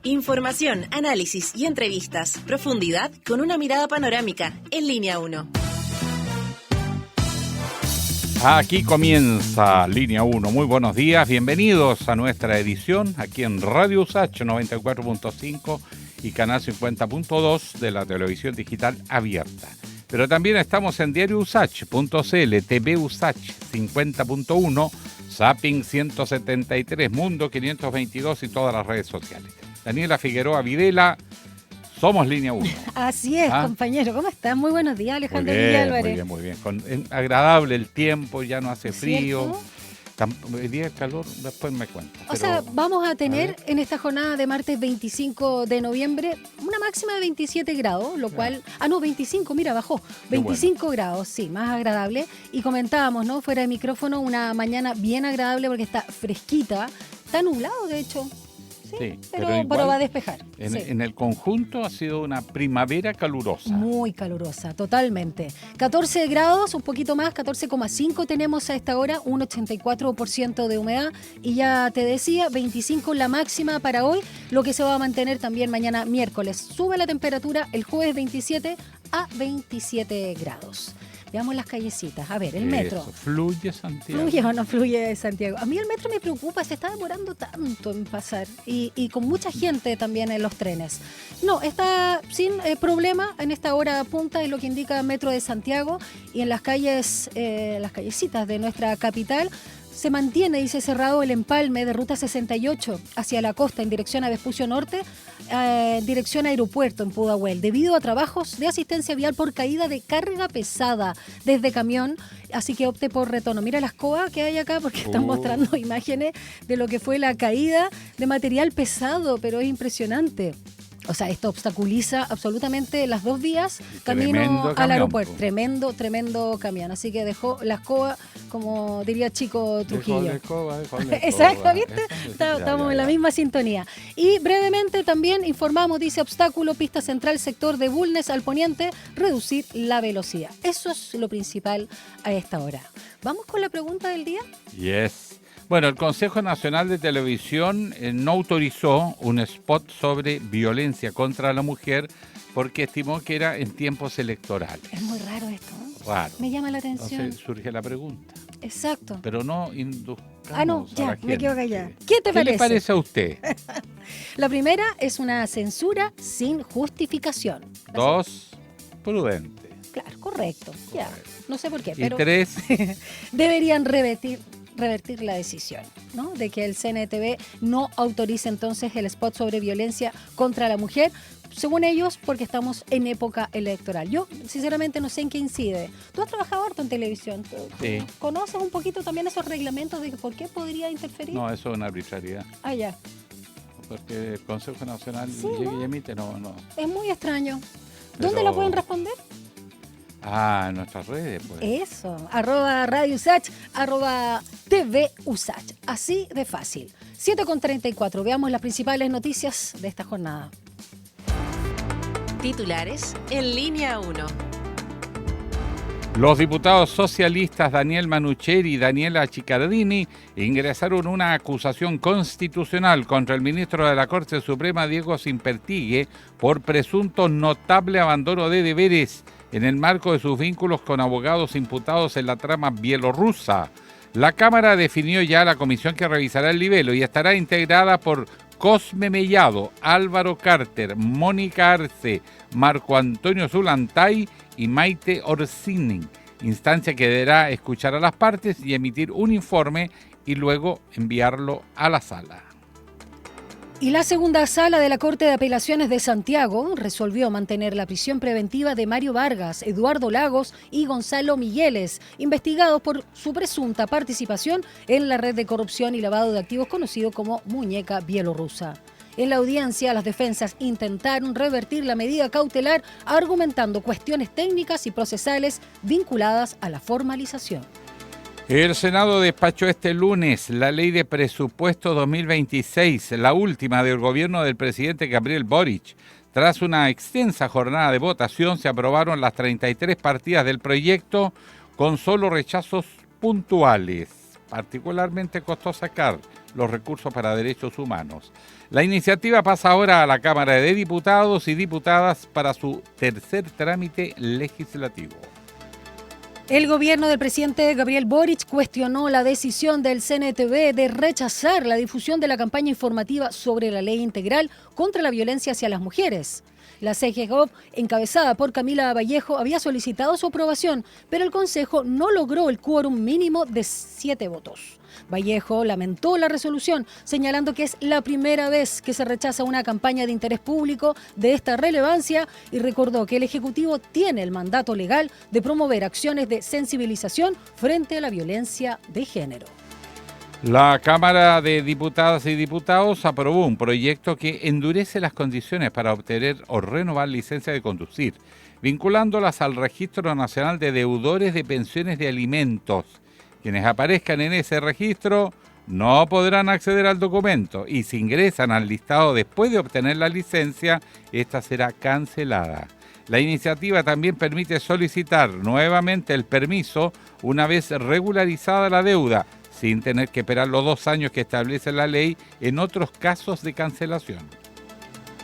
Información, análisis y entrevistas. Profundidad con una mirada panorámica. En Línea 1. Aquí comienza Línea 1. Muy buenos días. Bienvenidos a nuestra edición aquí en Radio USACH 94.5 y Canal 50.2 de la televisión digital abierta. Pero también estamos en diariousach.cl, TV USACH 50.1, Zapping 173, Mundo 522 y todas las redes sociales. Daniela Figueroa Videla, somos Línea 1. Así es, compañero. ¿Cómo estás? Muy buenos días, Alejandro Álvarez. Muy bien. Agradable el tiempo, ya no hace frío. El día de calor, después me cuentas. O sea, vamos a tener en esta jornada de martes 25 de noviembre una máxima de 27 grados, lo cual... 25, mira, bajó. 25 grados, sí, más agradable. Y comentábamos, ¿no? Fuera de micrófono, una mañana bien agradable porque está fresquita. Está nublado, de hecho. Sí, pero va a despejar. En el conjunto ha sido una primavera calurosa. Muy calurosa, totalmente. 14 grados, un poquito más, 14,5 tenemos a esta hora, un 84% de humedad. Y ya te decía, 25 la máxima para hoy, lo que se va a mantener también mañana miércoles. Sube la temperatura el jueves 27 a 27 grados. Veamos las callecitas. A ver, el metro. ¿Fluye Santiago? ¿Fluye o no fluye Santiago? A mí el metro me preocupa, se está demorando tanto en pasar y con mucha gente también en los trenes. No, está sin problema en esta hora punta, es lo que indica Metro de Santiago, y en las calles, las callecitas de nuestra capital, se mantiene, dice, cerrado el empalme de Ruta 68 hacia la costa en dirección a Vespucio Norte, en dirección a Aeropuerto en Pudahuel, debido a trabajos de asistencia vial por caída de carga pesada desde camión, así que opte por retorno. Mira la escoba que hay acá porque están mostrando imágenes de lo que fue la caída de material pesado, pero es impresionante. O sea, esto obstaculiza absolutamente las dos vías camino al aeropuerto. Tremendo camión. Así que dejó la escoba, como diría Chico Trujillo. Dejó la escoba. Exacto, ¿viste? Estamos en la misma sintonía. Y brevemente también informamos, dice, obstáculo, pista central, sector de Bulnes al poniente, reducir la velocidad. Eso es lo principal a esta hora. ¿Vamos con la pregunta del día? Yes. Bueno, el Consejo Nacional de Televisión no autorizó un spot sobre violencia contra la mujer porque estimó que era en tiempos electorales. Es muy raro esto, ¿no? Raro. Me llama la atención. Entonces surge la pregunta. Exacto. Pero no induzcamos ya, a la gente. Me quedo callada. ¿Qué te parece? ¿Qué le parece a usted? La primera es una censura sin justificación. 2, prudente. Claro, correcto. Ya, no sé por qué, Y pero 3, deberían revertir la decisión, ¿no? De que el CNTV no autorice entonces el spot sobre violencia contra la mujer, según ellos, porque estamos en época electoral. Yo, sinceramente, no sé en qué incide. Tú has trabajado harto en televisión. Sí. ¿Conoces un poquito también esos reglamentos de por qué podría interferir? no, eso es una arbitrariedad. Ah, ya. Porque el Consejo Nacional ¿no? y emite, no. Es muy extraño. Pero... ¿Dónde lo pueden responder? En nuestras redes, pues. Eso, @Radio USACH, @TV USACH. Así de fácil. 7:34. Veamos las principales noticias de esta jornada. Titulares en Línea 1. Los diputados socialistas Daniel Manucheri y Daniela Chiccardini ingresaron una acusación constitucional contra el ministro de la Corte Suprema, Diego Simpertigue, por presunto notable abandono de deberes en el marco de sus vínculos con abogados imputados en la trama bielorrusa. La Cámara definió ya la comisión que revisará el libelo y estará integrada por Cosme Mellado, Álvaro Carter, Mónica Arce, Marco Antonio Zulantay y Maite Orsini, instancia que deberá escuchar a las partes y emitir un informe y luego enviarlo a la sala. Y la segunda sala de la Corte de Apelaciones de Santiago resolvió mantener la prisión preventiva de Mario Vargas, Eduardo Lagos y Gonzalo Migueles, investigados por su presunta participación en la red de corrupción y lavado de activos conocido como Muñeca Bielorrusa. En la audiencia, las defensas intentaron revertir la medida cautelar argumentando cuestiones técnicas y procesales vinculadas a la formalización. El Senado despachó este lunes la Ley de Presupuesto 2026, la última del gobierno del presidente Gabriel Boric. Tras una extensa jornada de votación, se aprobaron las 33 partidas del proyecto con solo rechazos puntuales. Particularmente costó sacar los recursos para derechos humanos. La iniciativa pasa ahora a la Cámara de Diputados y Diputadas para su tercer trámite legislativo. El gobierno del presidente Gabriel Boric cuestionó la decisión del CNTV de rechazar la difusión de la campaña informativa sobre la ley integral contra la violencia hacia las mujeres. La CGGOV, encabezada por Camila Vallejo, había solicitado su aprobación, pero el Consejo no logró el quórum mínimo de 7 votos. Vallejo lamentó la resolución, señalando que es la primera vez que se rechaza una campaña de interés público de esta relevancia y recordó que el Ejecutivo tiene el mandato legal de promover acciones de sensibilización frente a la violencia de género. La Cámara de Diputadas y Diputados aprobó un proyecto que endurece las condiciones para obtener o renovar licencia de conducir, vinculándolas al Registro Nacional de Deudores de Pensiones de Alimentos. Quienes aparezcan en ese registro no podrán acceder al documento y si ingresan al listado después de obtener la licencia, esta será cancelada. La iniciativa también permite solicitar nuevamente el permiso una vez regularizada la deuda, sin tener que esperar los 2 años que establece la ley en otros casos de cancelación.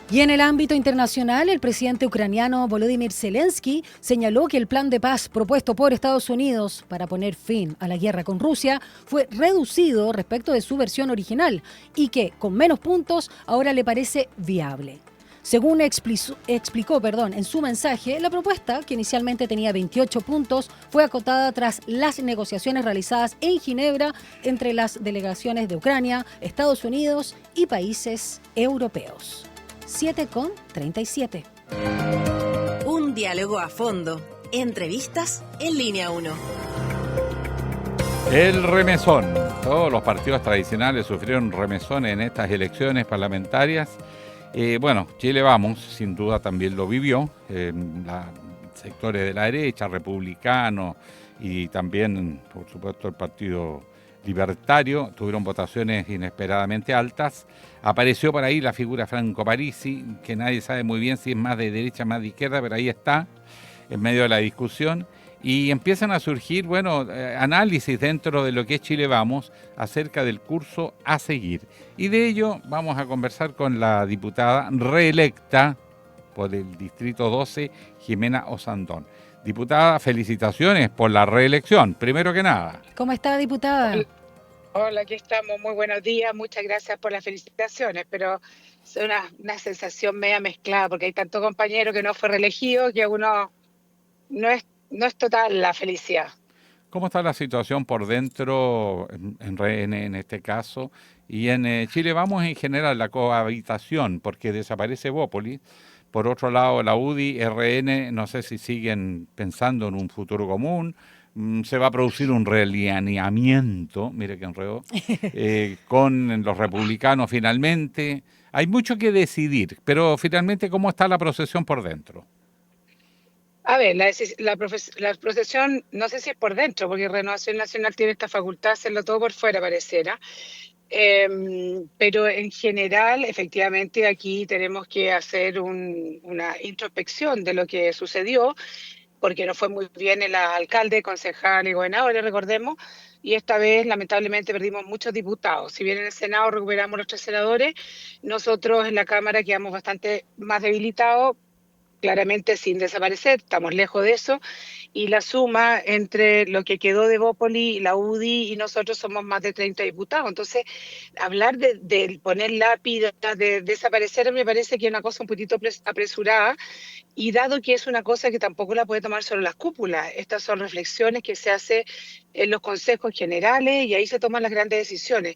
Y en el ámbito internacional, el presidente ucraniano Volodymyr Zelensky señaló que el plan de paz propuesto por Estados Unidos para poner fin a la guerra con Rusia fue reducido respecto de su versión original y que, con menos puntos, ahora le parece viable. Según explicó en su mensaje, la propuesta, que inicialmente tenía 28 puntos, fue acotada tras las negociaciones realizadas en Ginebra entre las delegaciones de Ucrania, Estados Unidos y países europeos. 7:37. Un diálogo a fondo. Entrevistas en Línea 1. El remesón. Todos los partidos tradicionales sufrieron remesón en estas elecciones parlamentarias. Chile Vamos, sin duda también lo vivió. Sectores de la derecha, republicanos y también, por supuesto, el Partido Libertario tuvieron votaciones inesperadamente altas. Apareció por ahí la figura Franco Parisi, que nadie sabe muy bien si es más de derecha, más de izquierda, pero ahí está, en medio de la discusión. Y empiezan a surgir, análisis dentro de lo que es Chile Vamos acerca del curso a seguir. Y de ello vamos a conversar con la diputada reelecta por el Distrito 12, Jimena Osandón. Diputada, felicitaciones por la reelección, primero que nada. ¿Cómo está, diputada? Hola, aquí estamos. Muy buenos días. Muchas gracias por las felicitaciones, pero es una sensación media mezclada porque hay tanto compañero que no fue reelegido que uno no es total la felicidad. ¿Cómo está la situación por dentro, en este caso, y en Chile Vamos en general, la cohabitación, porque desaparece Bópoli? Por otro lado, la UDI, RN, no sé si siguen pensando en un futuro común. Se va a producir un realineamiento, mire que enredo, con los republicanos finalmente. Hay mucho que decidir, pero finalmente, ¿cómo está la procesión por dentro? A ver, la procesión, no sé si es por dentro, porque Renovación Nacional tiene esta facultad de hacerlo todo por fuera, pareciera. Pero en general, efectivamente, aquí tenemos que hacer una introspección de lo que sucedió, porque no fue muy bien el alcalde, concejal y gobernadores, recordemos, y esta vez lamentablemente perdimos muchos diputados. Si bien en el Senado recuperamos los 3 senadores, nosotros en la Cámara quedamos bastante más debilitados, claramente sin desaparecer, estamos lejos de eso, y la suma entre lo que quedó de Bópoli, la UDI y nosotros somos más de 30 diputados. Entonces, hablar de poner lápida, de desaparecer, me parece que es una cosa un poquito apresurada, y dado que es una cosa que tampoco la puede tomar solo las cúpulas, estas son reflexiones que se hacen en los consejos generales y ahí se toman las grandes decisiones.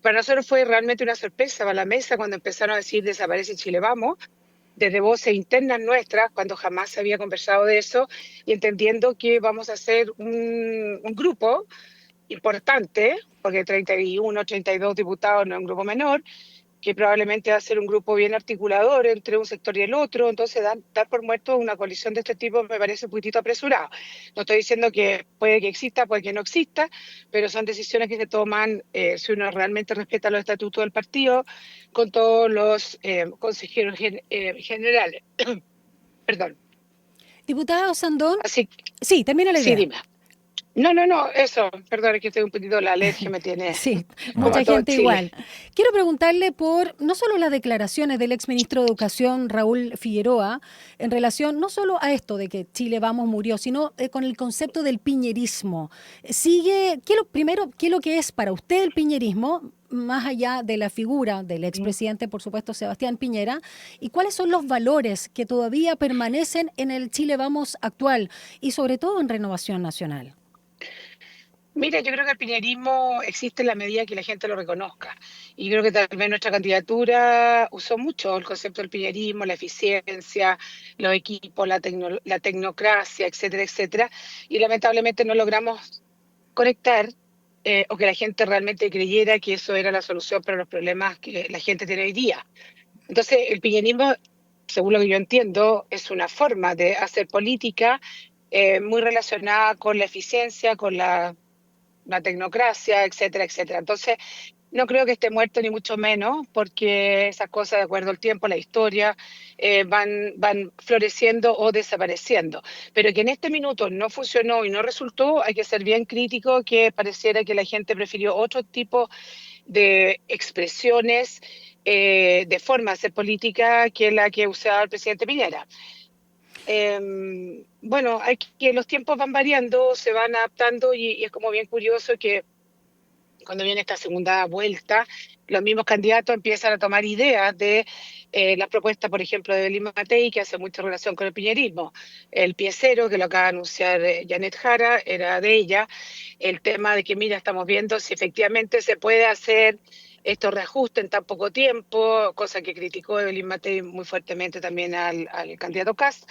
Para nosotros fue realmente una sorpresa para la mesa cuando empezaron a decir desaparece Chile Vamos, desde voces internas nuestras, cuando jamás se había conversado de eso, y entendiendo que vamos a hacer un grupo importante, porque 31, 32 diputados no es un grupo menor, que probablemente va a ser un grupo bien articulador entre un sector y el otro. Entonces dar por muerto una coalición de este tipo me parece un poquitito apresurado. No estoy diciendo que puede que exista, puede que no exista, pero son decisiones que se toman si uno realmente respeta los estatutos del partido, con todos los consejeros generales. Perdón. Diputada Osandón. Así, sí, termina la idea. sí, dime. No, eso, perdón, es que estoy un poquito, la alergia me tiene Sí, como mucha a todo gente Chile. igual. Quiero preguntarle por no solo las declaraciones del exministro de Educación, Raúl Figueroa, en relación no solo a esto de que Chile Vamos murió, sino con el concepto del piñerismo. Sigue, primero, ¿qué es lo que es para usted el piñerismo? Más allá de la figura del expresidente, por supuesto, Sebastián Piñera, y cuáles son los valores que todavía permanecen en el Chile Vamos actual y sobre todo en Renovación Nacional. Mira, yo creo que el piñerismo existe en la medida que la gente lo reconozca. Y creo que tal vez nuestra candidatura usó mucho el concepto del piñerismo, la eficiencia, los equipos, la tecnocracia, etcétera, etcétera. Y lamentablemente no logramos conectar o que la gente realmente creyera que eso era la solución para los problemas que la gente tiene hoy día. Entonces, el piñerismo, según lo que yo entiendo, es una forma de hacer política muy relacionada con la eficiencia, con la tecnocracia, etcétera, etcétera. Entonces, no creo que esté muerto ni mucho menos, porque esas cosas, de acuerdo al tiempo, la historia, van floreciendo o desapareciendo. Pero que en este minuto no funcionó y no resultó, hay que ser bien crítico, que pareciera que la gente prefirió otro tipo de expresiones, de forma de hacer política que la que usaba el presidente Piñera. Bueno, hay que los tiempos van variando, se van adaptando y es como bien curioso que cuando viene esta segunda vuelta, los mismos candidatos empiezan a tomar ideas de las propuestas, por ejemplo, de Belín Matei, que hace mucha relación con el piñerismo. El piecero, que lo acaba de anunciar Janet Jara, era de ella. El tema de que, mira, estamos viendo si efectivamente se puede hacer estos reajustes en tan poco tiempo, cosa que criticó Evelyn Matei muy fuertemente también al candidato Kast.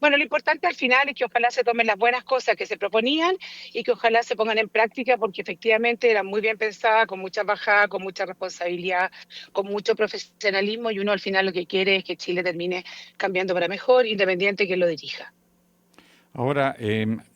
Bueno, lo importante al final es que ojalá se tomen las buenas cosas que se proponían y que ojalá se pongan en práctica porque efectivamente eran muy bien pensadas, con mucha bajada, con mucha responsabilidad, con mucho profesionalismo y uno al final lo que quiere es que Chile termine cambiando para mejor, independiente de quién lo dirija. Ahora,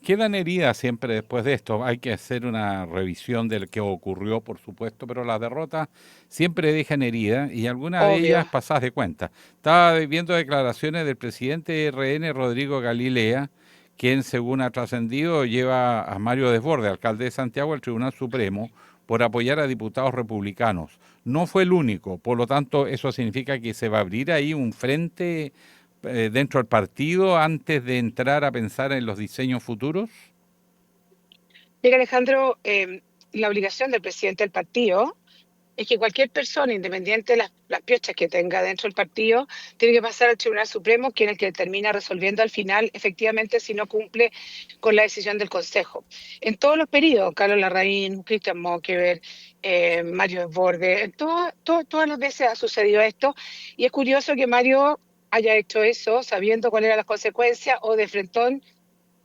quedan heridas siempre después de esto. Hay que hacer una revisión del que ocurrió, por supuesto, pero las derrotas siempre dejan heridas y algunas de ellas Obvio. pasadas de cuenta. Estaba viendo declaraciones del presidente de RN, Rodrigo Galilea, quien, según ha trascendido, lleva a Mario Desbordes, alcalde de Santiago, al Tribunal Supremo por apoyar a diputados republicanos. No fue el único, por lo tanto, eso significa que se va a abrir ahí un frente dentro del partido antes de entrar a pensar en los diseños futuros? Mira, Alejandro, la obligación del presidente del partido es que cualquier persona, independiente de las piochas que tenga dentro del partido, tiene que pasar al Tribunal Supremo, quien es el que termina resolviendo al final, efectivamente, si no cumple con la decisión del Consejo. En todos los periodos, Carlos Larraín, Cristian Monkever, Mario Desbordes, todas las veces ha sucedido esto, y es curioso que Mario haya hecho eso sabiendo cuáles eran las consecuencias o de frentón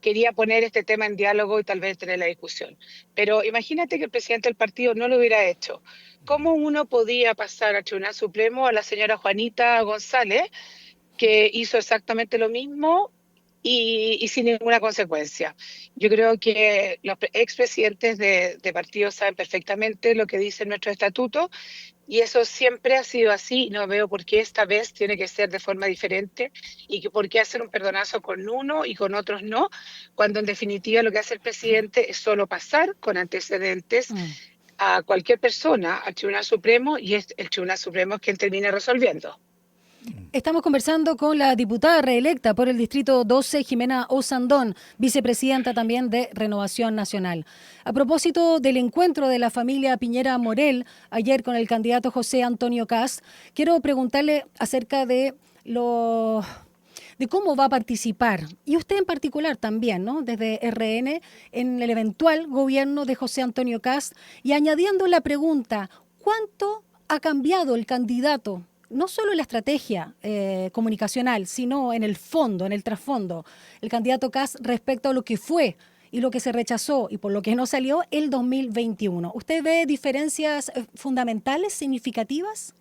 quería poner este tema en diálogo y tal vez tener la discusión. Pero imagínate que el presidente del partido no lo hubiera hecho. ¿Cómo uno podía pasar al Tribunal Supremo a la señora Juanita González, que hizo exactamente lo mismo y sin ninguna consecuencia? Yo creo que los expresidentes de partidos saben perfectamente lo que dice nuestro estatuto y eso siempre ha sido así. No veo por qué esta vez tiene que ser de forma diferente y que por qué hacer un perdonazo con uno y con otros no, cuando en definitiva lo que hace el presidente es solo pasar con antecedentes Mm. a cualquier persona al Tribunal Supremo y es el Tribunal Supremo quien termina resolviendo. Estamos conversando con la diputada reelecta por el Distrito 12, Jimena Osandón, vicepresidenta también de Renovación Nacional. A propósito del encuentro de la familia Piñera Morel ayer con el candidato José Antonio Kast, quiero preguntarle acerca de cómo va a participar, y usted en particular también, ¿no? Desde RN, en el eventual gobierno de José Antonio Kast, y añadiendo la pregunta, ¿cuánto ha cambiado el candidato? No solo en la estrategia comunicacional, sino en el fondo, en el trasfondo, el candidato Kast respecto a lo que fue y lo que se rechazó y por lo que no salió el 2021. ¿Usted ve diferencias fundamentales, significativas?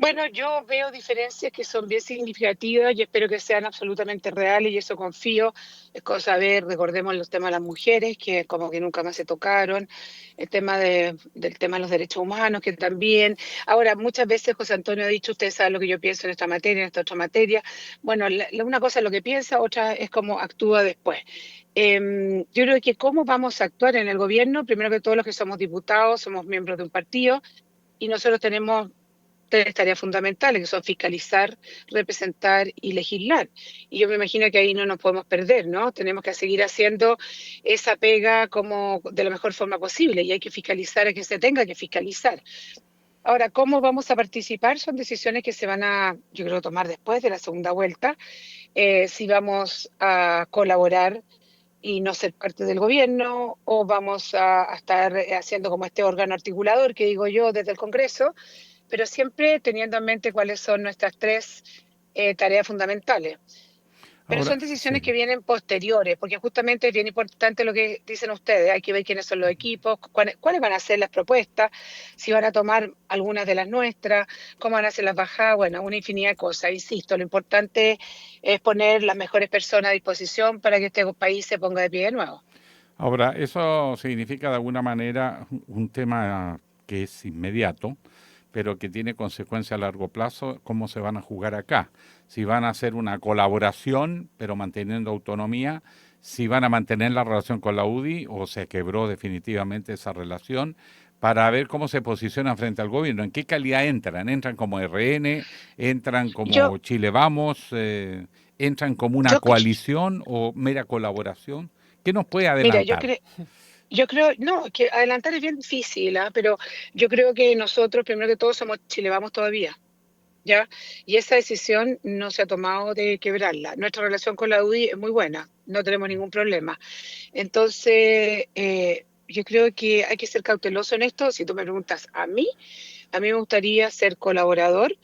Bueno, yo veo diferencias que son bien significativas y espero que sean absolutamente reales y eso confío. Es cosa de, recordemos los temas de las mujeres, que como que nunca más se tocaron, el tema del tema de los derechos humanos, que también. Ahora, muchas veces José Antonio ha dicho, ustedes saben lo que yo pienso en esta materia, en esta otra materia. Bueno, una cosa es lo que piensa, otra es cómo actúa después. Yo creo que cómo vamos a actuar en el gobierno, primero que todos los que somos diputados, somos miembros de un partido y nosotros tenemos tres tareas fundamentales, que son fiscalizar, representar y legislar. Y yo me imagino que ahí no nos podemos perder, ¿no? Tenemos que seguir haciendo esa pega como de la mejor forma posible y hay que fiscalizar a que se tenga que fiscalizar. Ahora, ¿cómo vamos a participar? Son decisiones que se van a, yo creo, tomar después de la segunda vuelta. Si vamos a colaborar y no ser parte del gobierno o vamos a estar haciendo como este órgano articulador que digo yo desde el Congreso, pero siempre teniendo en mente cuáles son nuestras tres tareas fundamentales. Pero Ahora, son decisiones sí. que vienen posteriores, porque justamente es bien importante lo que dicen ustedes, hay que ver quiénes son los equipos, cuáles van a ser las propuestas, si van a tomar algunas de las nuestras, cómo van a ser las bajadas, bueno, una infinidad de cosas. Insisto, lo importante es poner las mejores personas a disposición para que este país se ponga de pie de nuevo. Ahora, eso significa de alguna manera un tema que es inmediato, pero que tiene consecuencias a largo plazo, cómo se van a jugar acá. Si van a hacer una colaboración, pero manteniendo autonomía, si van a mantener la relación con la UDI o se quebró definitivamente esa relación, para ver cómo se posicionan frente al gobierno, en qué calidad entran. ¿Entran como RN? ¿Entran Yo, como Chile Vamos? ¿Entran como una yo, coalición o mera colaboración? ¿Qué nos puede mira, adelantar? yo creo, no, que adelantar es bien difícil, ¿ah? Pero yo creo que nosotros, primero que todo, somos Chile Vamos todavía. ¿Ya? Y esa decisión no se ha tomado de quebrarla. Nuestra relación con la UDI es muy buena, no tenemos ningún problema. Entonces, yo creo que hay que ser cauteloso en esto. Si tú me preguntas a mí me gustaría ser colaborador,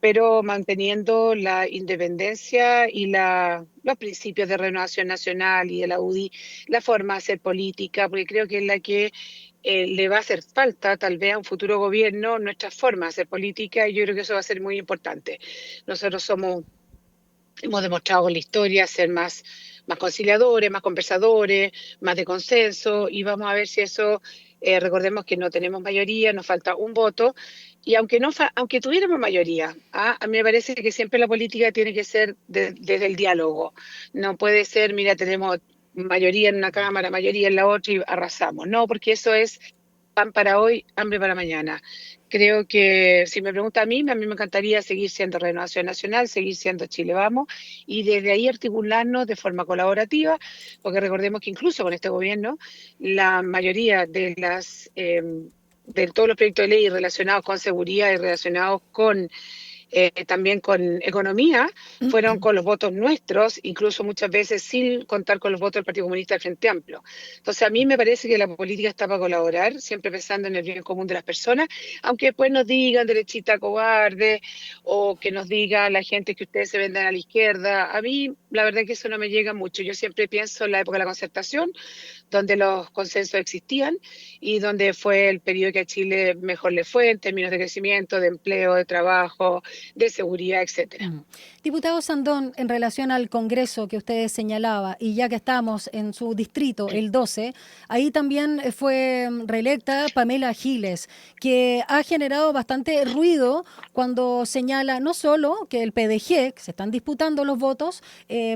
pero manteniendo la independencia y los principios de renovación nacional y de la UDI, la forma de hacer política, porque creo que es la que le va a hacer falta tal vez a un futuro gobierno nuestra forma de hacer política y yo creo que eso va a ser muy importante. Nosotros hemos demostrado con la historia ser más conciliadores, más conversadores, más de consenso, y vamos a ver si eso, recordemos que no tenemos mayoría, nos falta un voto, y aunque tuviéramos mayoría, ¿ah? A mí me parece que siempre la política tiene que ser desde el diálogo. No puede ser, mira, tenemos mayoría en una cámara, mayoría en la otra y arrasamos. No, porque eso es pan para hoy, hambre para mañana. Creo que si me pregunta a mí me encantaría seguir siendo Renovación Nacional, seguir siendo Chile Vamos y desde ahí articularnos de forma colaborativa, porque recordemos que incluso con este gobierno la mayoría de todos los proyectos de ley relacionados con seguridad y relacionados con también con economía, fueron con los votos nuestros, incluso muchas veces sin contar con los votos del Partido Comunista del Frente Amplio. Entonces, a mí me parece que la política está para colaborar, siempre pensando en el bien común de las personas, aunque después nos digan derechita cobarde o que nos diga la gente que ustedes se venden a la izquierda. A mí, la verdad que eso no me llega mucho. Yo siempre pienso en la época de la concertación, donde los consensos existían y donde fue el periodo que a Chile mejor le fue en términos de crecimiento, de empleo, de trabajo, de seguridad, etcétera. Mm. Diputado Sandón, en relación al Congreso que usted señalaba, y ya que estamos en su distrito, el 12, ahí también fue reelecta Pamela Giles, que ha generado bastante ruido cuando señala no solo que el PDG, que se están disputando los votos,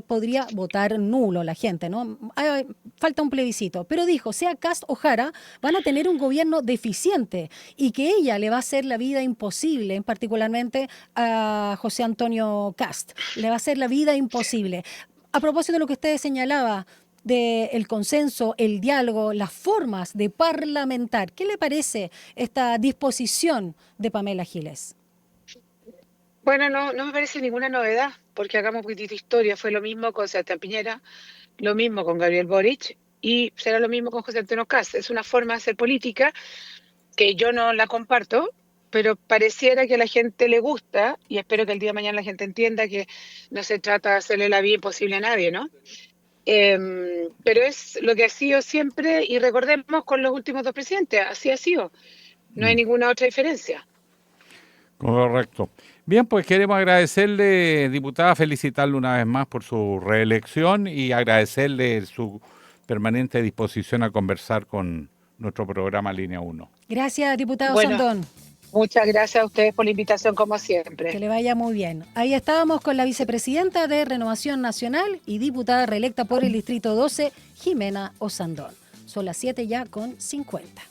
podría votar nulo la gente, ¿no? Falta un plebiscito, pero dijo, sea Kast o Jara, van a tener un gobierno deficiente y que ella le va a hacer la vida imposible, particularmente a José Antonio Kast. Le va a hacer la vida imposible. A propósito de lo que usted señalaba, del consenso, el diálogo, las formas de parlamentar, ¿qué le parece esta disposición de Pamela Giles? Bueno, no me parece ninguna novedad, porque hagamos un poquitito de historia. Fue lo mismo con Sebastián Piñera, lo mismo con Gabriel Boric y será lo mismo con José Antonio Kast. Es una forma de hacer política que yo no la comparto, pero pareciera que a la gente le gusta y espero que el día de mañana la gente entienda que no se trata de hacerle la vida imposible a nadie, ¿no? Pero es lo que ha sido siempre y recordemos con los últimos dos presidentes, así ha sido, no hay Mm. ninguna otra diferencia. Correcto. Bien, pues queremos agradecerle, diputada, felicitarle una vez más por su reelección y agradecerle su permanente disposición a conversar con nuestro programa Línea 1. Gracias, diputado Bueno, Sandón. muchas gracias a ustedes por la invitación, como Que siempre. le vaya muy bien. Ahí estábamos con la vicepresidenta de Renovación Nacional y diputada reelecta por el Distrito 12, Jimena Osandón. Son las 7:50.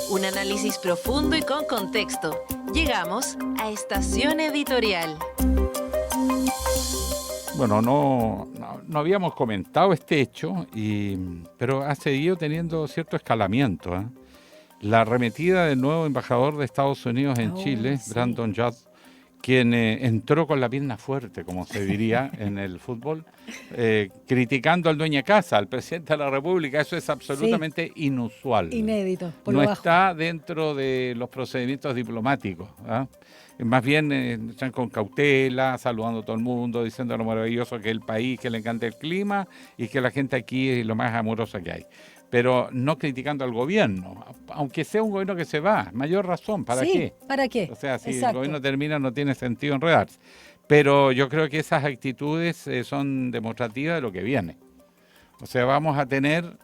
Un análisis profundo y con contexto. Llegamos a Estación Editorial. Bueno, no habíamos comentado este hecho, pero ha seguido teniendo cierto escalamiento, ¿eh? La arremetida del nuevo embajador de Estados Unidos en Chile, Sí. Brandon Judd, quien entró con la pierna fuerte, como se diría en el fútbol, criticando al dueño de casa, al presidente de la República. Eso es absolutamente inusual. Inédito, por No lo bajo. está dentro de los procedimientos diplomáticos, ¿ah? Más bien están con cautela, saludando a todo el mundo, diciendo lo maravilloso que es el país, que le encanta el clima y que la gente aquí es lo más amorosa que hay. Pero no criticando al gobierno, aunque sea un gobierno que se va, mayor razón, ¿para qué? ¿Para qué? O sea, si Exacto. el gobierno termina no tiene sentido enredarse. Pero yo creo que esas actitudes son demostrativas de lo que viene. O sea, vamos a tener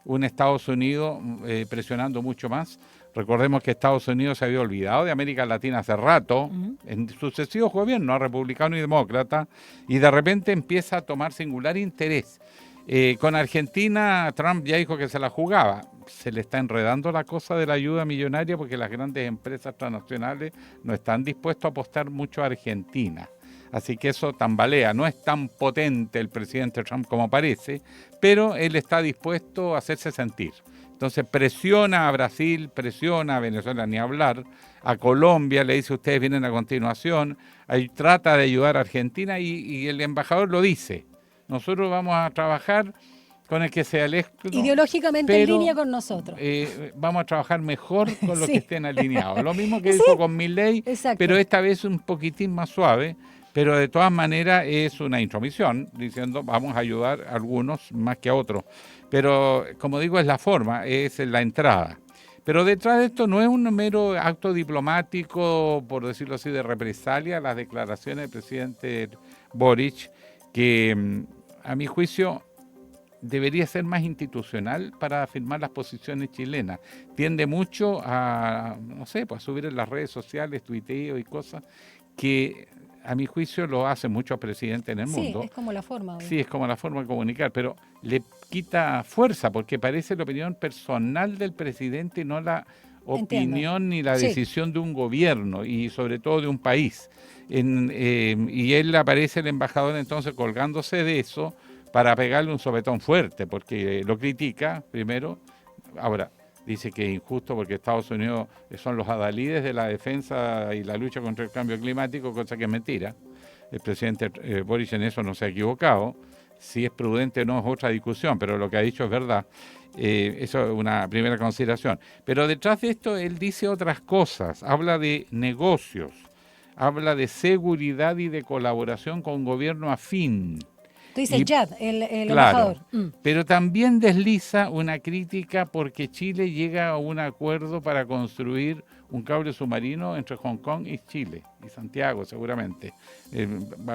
un Estados Unidos presionando mucho más. Recordemos que Estados Unidos se había olvidado de América Latina hace rato, en sucesivos gobiernos, republicano y demócrata, y de repente empieza a tomar singular interés. Con Argentina, Trump ya dijo que se la jugaba. Se le está enredando la cosa de la ayuda millonaria porque las grandes empresas transnacionales no están dispuestas a apostar mucho a Argentina. Así que eso tambalea. No es tan potente el presidente Trump como parece, pero él está dispuesto a hacerse sentir. Entonces presiona a Brasil, presiona a Venezuela, ni hablar, a Colombia, le dice ustedes vienen a continuación, ahí trata de ayudar a Argentina y el embajador lo dice. Nosotros vamos a trabajar con el que sea electo. Ideológicamente en línea con nosotros. Vamos a trabajar mejor con los Sí. que estén alineados. Lo mismo que dijo con Milei, Exacto. pero esta vez un poquitín más suave. Pero de todas maneras es una intromisión, diciendo vamos a ayudar a algunos más que a otros. Pero como digo, es la forma, es la entrada. Pero detrás de esto no es un mero acto diplomático, por decirlo así, de represalia, las declaraciones del presidente Boric, que a mi juicio debería ser más institucional para afirmar las posiciones chilenas. Tiende mucho a, no sé, pues a subir en las redes sociales, tuiteo y cosas que a mi juicio lo hacen muchos presidentes en el mundo. Sí, es como la forma. Hoy. Sí, es como la forma de comunicar, pero le quita fuerza porque parece la opinión personal del presidente y no la opinión ni la decisión de un gobierno y sobre todo de un país. Y él aparece el embajador entonces colgándose de eso para pegarle un sopetón fuerte porque lo critica primero. Ahora, dice que es injusto porque Estados Unidos son los adalides de la defensa y la lucha contra el cambio climático, cosa que es mentira. El presidente Boric en eso no se ha equivocado. Si es prudente o no es otra discusión, pero lo que ha dicho es verdad. Eso es una primera consideración. Pero detrás de esto él dice otras cosas. Habla de negocios, habla de seguridad y de colaboración con gobierno afín. Tú dices Jad, el claro, embajador. Pero también desliza una crítica porque Chile llega a un acuerdo para construir un cable submarino entre Hong Kong y Chile, y Santiago seguramente.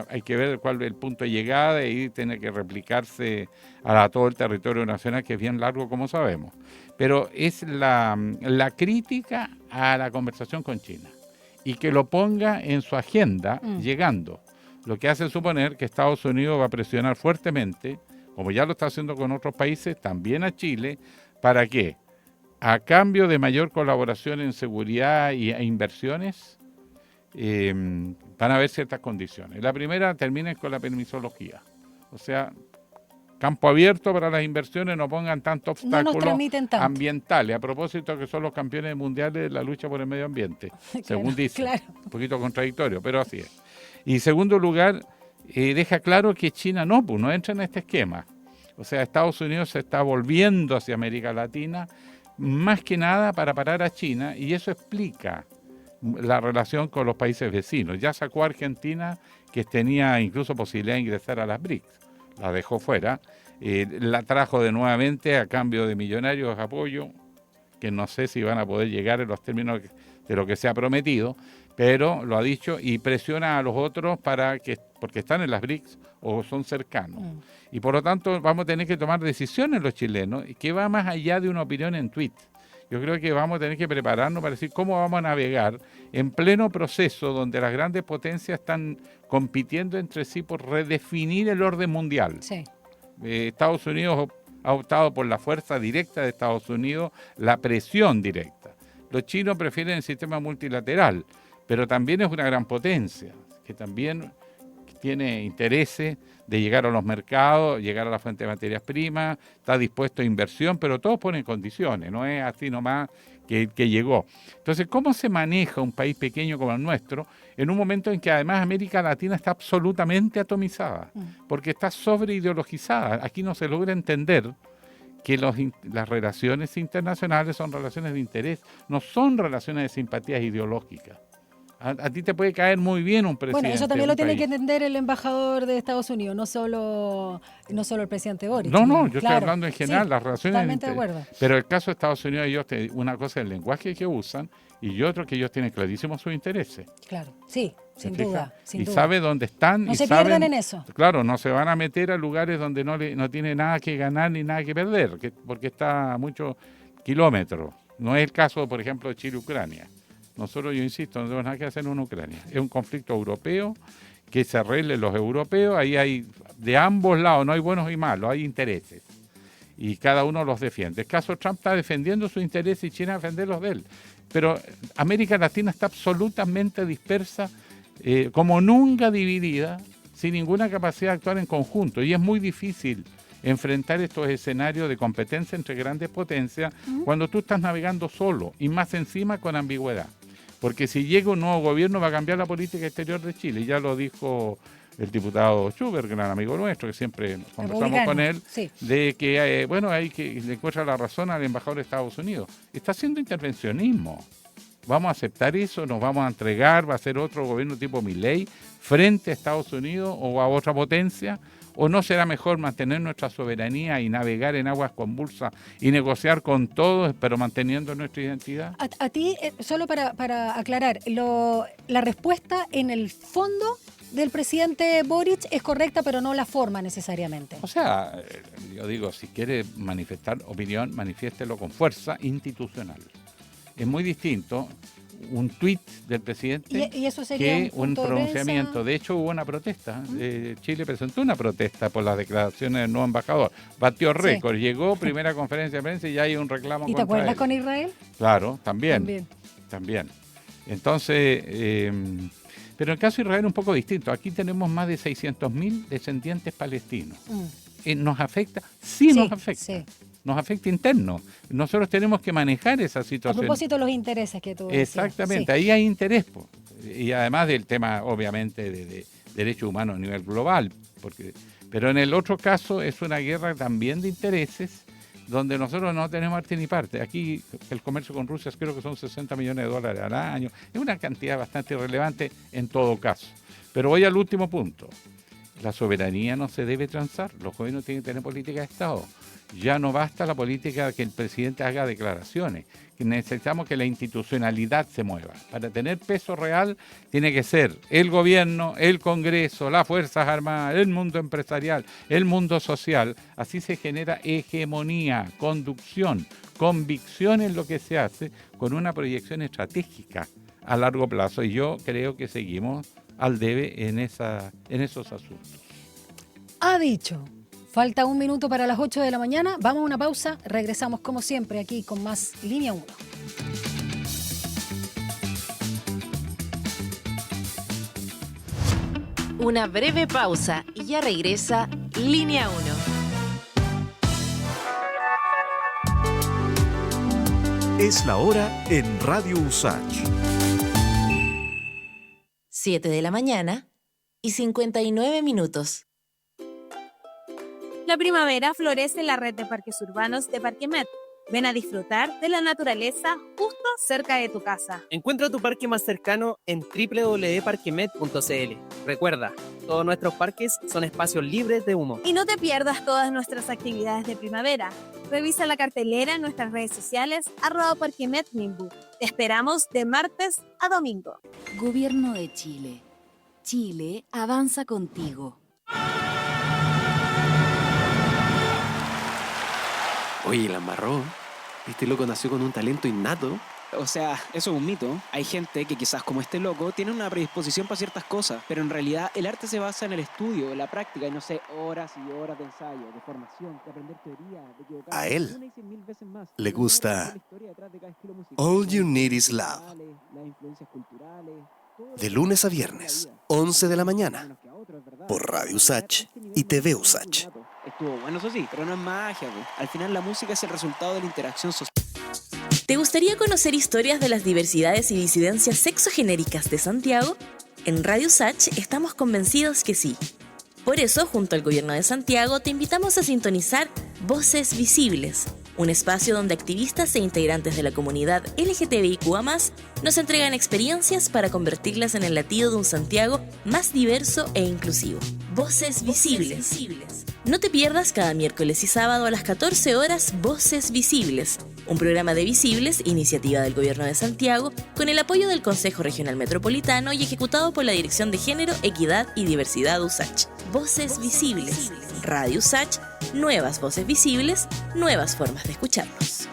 Hay que ver cuál es el punto de llegada y tiene que replicarse a todo el territorio nacional, que es bien largo como sabemos. Pero es la crítica a la conversación con China y que lo ponga en su agenda llegando. Lo que hace suponer que Estados Unidos va a presionar fuertemente, como ya lo está haciendo con otros países, también a Chile, ¿para qué? A cambio de mayor colaboración en seguridad e inversiones, van a haber ciertas condiciones. La primera termina con la permisología. O sea, campo abierto para las inversiones, no pongan tantos obstáculos ambientales. A propósito que son los campeones mundiales de la lucha por el medio ambiente, según dicen. Claro. Un poquito contradictorio, pero así es. Y en segundo lugar, deja claro que China no entra en este esquema. O sea, Estados Unidos se está volviendo hacia América Latina, más que nada para parar a China, y eso explica la relación con los países vecinos. Ya sacó a Argentina, que tenía incluso posibilidad de ingresar a las BRICS, la dejó fuera, la trajo de nuevamente a cambio de millonarios apoyo, que no sé si van a poder llegar en los términos de lo que se ha prometido, pero lo ha dicho y presiona a los otros porque están en las BRICS o son cercanos. Y por lo tanto vamos a tener que tomar decisiones los chilenos que va más allá de una opinión en tweet. Yo creo que vamos a tener que prepararnos para decir cómo vamos a navegar en pleno proceso donde las grandes potencias están compitiendo entre sí por redefinir el orden mundial. Sí. Estados Unidos ha optado por la fuerza directa de Estados Unidos, la presión directa. Los chinos prefieren el sistema multilateral, pero también es una gran potencia, que también tiene intereses de llegar a los mercados, llegar a la fuente de materias primas, está dispuesto a inversión, pero todos ponen condiciones, no es así nomás que llegó. Entonces, ¿cómo se maneja un país pequeño como el nuestro en un momento en que además América Latina está absolutamente atomizada? Porque está sobreideologizada. Aquí no se logra entender que las relaciones internacionales son relaciones de interés, no son relaciones de simpatías ideológicas. A ti te puede caer muy bien un presidente. Bueno, eso también de lo un tiene país. que entender el embajador de Estados Unidos, no solo el presidente Boric. No, yo Claro, estoy hablando en general, sí, las relaciones totalmente de acuerdo. Pero el caso de Estados Unidos, una cosa es el lenguaje que usan y otro que ellos tienen clarísimos sus intereses. Claro, sí, ¿Se sin fija? duda. Sin y duda. sabe dónde están. No y se saben, pierden en eso. Claro, no se van a meter a lugares donde no tiene nada que ganar ni nada que perder, porque está a muchos kilómetros. No es el caso, por ejemplo, de Chile-Ucrania. Nosotros, yo insisto, no tenemos nada que hacer en Ucrania. Es un conflicto europeo, que se arregle los europeos, ahí hay de ambos lados, no hay buenos y malos, hay intereses. Y cada uno los defiende. El caso Trump está defendiendo sus intereses y China defender los de él. Pero América Latina está absolutamente dispersa, como nunca dividida, sin ninguna capacidad de actuar en conjunto. Y es muy difícil enfrentar estos escenarios de competencia entre grandes potencias cuando tú estás navegando solo y más encima con ambigüedad. Porque si llega un nuevo gobierno va a cambiar la política exterior de Chile. Ya lo dijo el diputado Schubert, gran amigo nuestro, que siempre conversamos con él, sí. de que, hay que le encuentra la razón al embajador de Estados Unidos. Está haciendo intervencionismo. ¿Vamos a aceptar eso? ¿Nos vamos a entregar? ¿Va a ser otro gobierno tipo Milei frente a Estados Unidos o a otra potencia? ¿O no será mejor mantener nuestra soberanía y navegar en aguas convulsas y negociar con todos, pero manteniendo nuestra identidad? A ti, solo para aclarar, la respuesta en el fondo del presidente Boric es correcta, pero no la forma necesariamente. O sea, yo digo, si quiere manifestar opinión, manifiéstelo con fuerza institucional. Es muy distinto un tuit del presidente y eso sería que un punto de pronunciamiento. prensa. De hecho, hubo una protesta. Chile presentó una protesta por las declaraciones del nuevo embajador. Batió récord. Llegó, primera conferencia de prensa y ya hay un reclamo ¿Y te contra acuerdas él. con Israel? Claro, también. Entonces, pero en el caso de Israel es un poco distinto. Aquí tenemos más de 600.000 descendientes palestinos. ¿Nos afecta? Sí, nos afecta. Sí. Nos afecta interno. Nosotros tenemos que manejar esa situación. A propósito de los intereses que tú decías. Exactamente, ahí hay interés. Y además del tema, obviamente, de derechos humanos a nivel global. Pero en el otro caso es una guerra también de intereses donde nosotros no tenemos parte ni parte. Aquí el comercio con Rusia creo que son $60 millones al año. Es una cantidad bastante irrelevante en todo caso. Pero voy al último punto. La soberanía no se debe transar. Los gobiernos tienen que tener política de Estado. Ya no basta la política de que el presidente haga declaraciones. Necesitamos que la institucionalidad se mueva. Para tener peso real tiene que ser el gobierno, el Congreso, las Fuerzas Armadas, el mundo empresarial, el mundo social. Así se genera hegemonía, conducción, convicción en lo que se hace con una proyección estratégica a largo plazo. Y yo creo que seguimos al debe en esos asuntos. Ha dicho. Falta 1 minuto para las 8 de la mañana. Vamos a una pausa. Regresamos como siempre aquí con más Línea 1. Una breve pausa y ya regresa Línea 1. Es la hora en Radio Usach. 7 de la mañana y 59 minutos. La primavera florece en la red de parques urbanos de Parquemet. Ven a disfrutar de la naturaleza justo cerca de tu casa. Encuentra tu parque más cercano en www.parquemet.cl. Recuerda, Todos nuestros parques son espacios libres de humo. Y no te pierdas todas nuestras actividades de primavera. Revisa la cartelera en nuestras redes sociales @parquemetnimbu. Te esperamos de martes a domingo. Gobierno de Chile. Chile avanza contigo. Oye, la embarró. Este loco nació con un talento innato. O sea, eso es un mito. Hay gente que quizás como este loco tiene una predisposición para ciertas cosas, pero en realidad el arte se basa en el estudio, en la práctica, y no sé, horas y horas de ensayo, de formación, de aprender teoría, de equivocarse. A él le gusta All You Need Is Love. De lunes a viernes, 11 de la mañana, por Radio USACH y TV USACH. Estuvo bueno, eso sí, pero no es magia, pues. Al final la música es el resultado de la interacción social. ¿Te gustaría conocer historias de las diversidades y disidencias sexogenéricas de Santiago? En Radio USACH estamos convencidos que sí. Por eso, junto al Gobierno de Santiago, te invitamos a sintonizar Voces Visibles, un espacio donde activistas e integrantes de la comunidad LGTBIQA+, nos entregan experiencias para convertirlas en el latido de un Santiago más diverso e inclusivo. Voces Visibles. No te pierdas cada miércoles y sábado a las 14 horas Voces Visibles, un programa de Visibles, iniciativa del Gobierno de Santiago, con el apoyo del Consejo Regional Metropolitano y ejecutado por la Dirección de Género, Equidad y Diversidad USACH. Voces Visibles. Radio USACH, nuevas voces visibles, nuevas formas de escucharnos.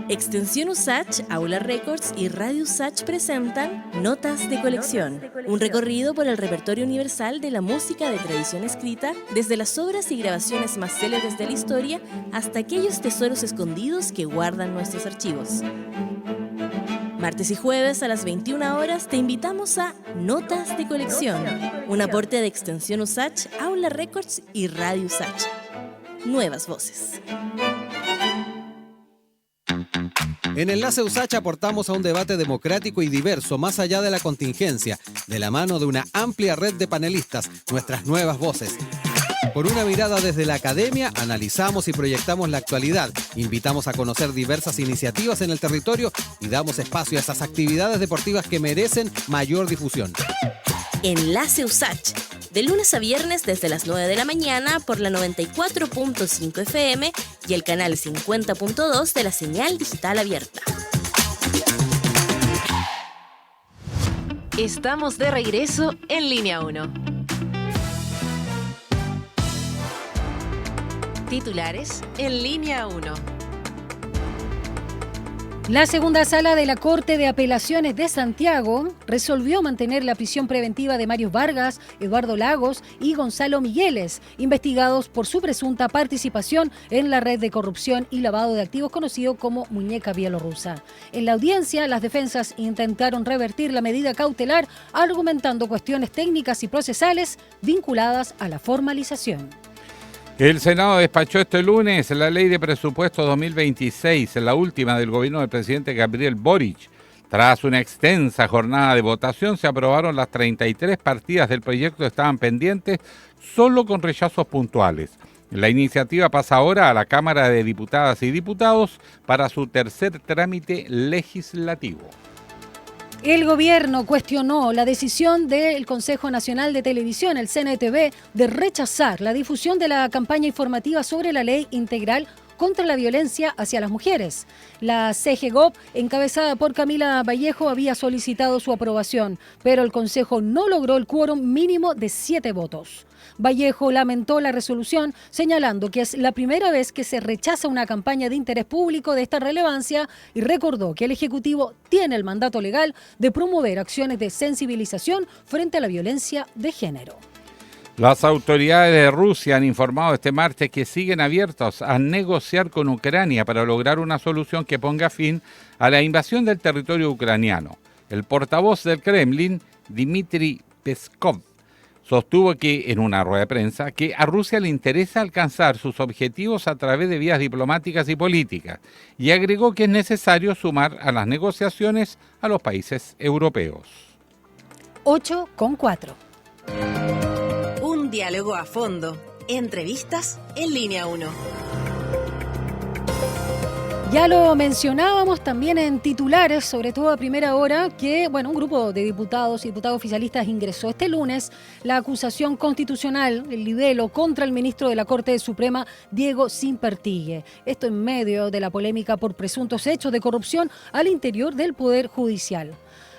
Extensión USACH, Aula Records y Radio USACH presentan Notas de Colección, un recorrido por el repertorio universal de la música de tradición escrita, desde las obras y grabaciones más célebres de la historia hasta aquellos tesoros escondidos que guardan nuestros archivos. Martes y jueves a las 21 horas te invitamos a Notas de Colección, un aporte de Extensión USACH, Aula Records y Radio USACH. Nuevas voces. En Enlace USACH aportamos a un debate democrático y diverso más allá de la contingencia, de la mano de una amplia red de panelistas, nuestras nuevas voces. Por una mirada desde la academia, analizamos y proyectamos la actualidad, invitamos a conocer diversas iniciativas en el territorio y damos espacio a esas actividades deportivas que merecen mayor difusión. Enlace USACH, de lunes a viernes desde las 9 de la mañana por la 94.5 FM y el canal 50.2 de la señal digital abierta. Estamos de regreso en Línea 1. Titulares en Línea 1. La segunda sala de la Corte de Apelaciones de Santiago resolvió mantener la prisión preventiva de Mario Vargas, Eduardo Lagos y Gonzalo Migueles, investigados por su presunta participación en la red de corrupción y lavado de activos conocido como Muñeca Bielorrusa. En la audiencia, las defensas intentaron revertir la medida cautelar argumentando cuestiones técnicas y procesales vinculadas a la formalización. El Senado despachó este lunes la Ley de Presupuesto 2026, la última del gobierno del presidente Gabriel Boric. Tras una extensa jornada de votación, se aprobaron las 33 partidas del proyecto que estaban pendientes, solo con rechazos puntuales. La iniciativa pasa ahora a la Cámara de Diputadas y Diputados para su tercer trámite legislativo. El gobierno cuestionó la decisión del Consejo Nacional de Televisión, el CNTV, de rechazar la difusión de la campaña informativa sobre la Ley Integral contra la Violencia hacia las Mujeres. La CGGOP, encabezada por Camila Vallejo, había solicitado su aprobación, pero el Consejo no logró el quórum mínimo de 7 votos. Vallejo lamentó la resolución, señalando que es la primera vez que se rechaza una campaña de interés público de esta relevancia y recordó que el Ejecutivo tiene el mandato legal de promover acciones de sensibilización frente a la violencia de género. Las autoridades de Rusia han informado este martes que siguen abiertos a negociar con Ucrania para lograr una solución que ponga fin a la invasión del territorio ucraniano. El portavoz del Kremlin, Dmitry Peskov, sostuvo que, en una rueda de prensa, que a Rusia le interesa alcanzar sus objetivos a través de vías diplomáticas y políticas, y agregó que es necesario sumar a las negociaciones a los países europeos. 8:04. Un diálogo a fondo. Entrevistas en Línea 1. Ya lo mencionábamos también en titulares, sobre todo a primera hora, que un grupo de diputados y diputados oficialistas ingresó este lunes la acusación constitucional, el libelo, contra el ministro de la Corte Suprema, Diego Sínpertigue. Esto en medio de la polémica por presuntos hechos de corrupción al interior del Poder Judicial.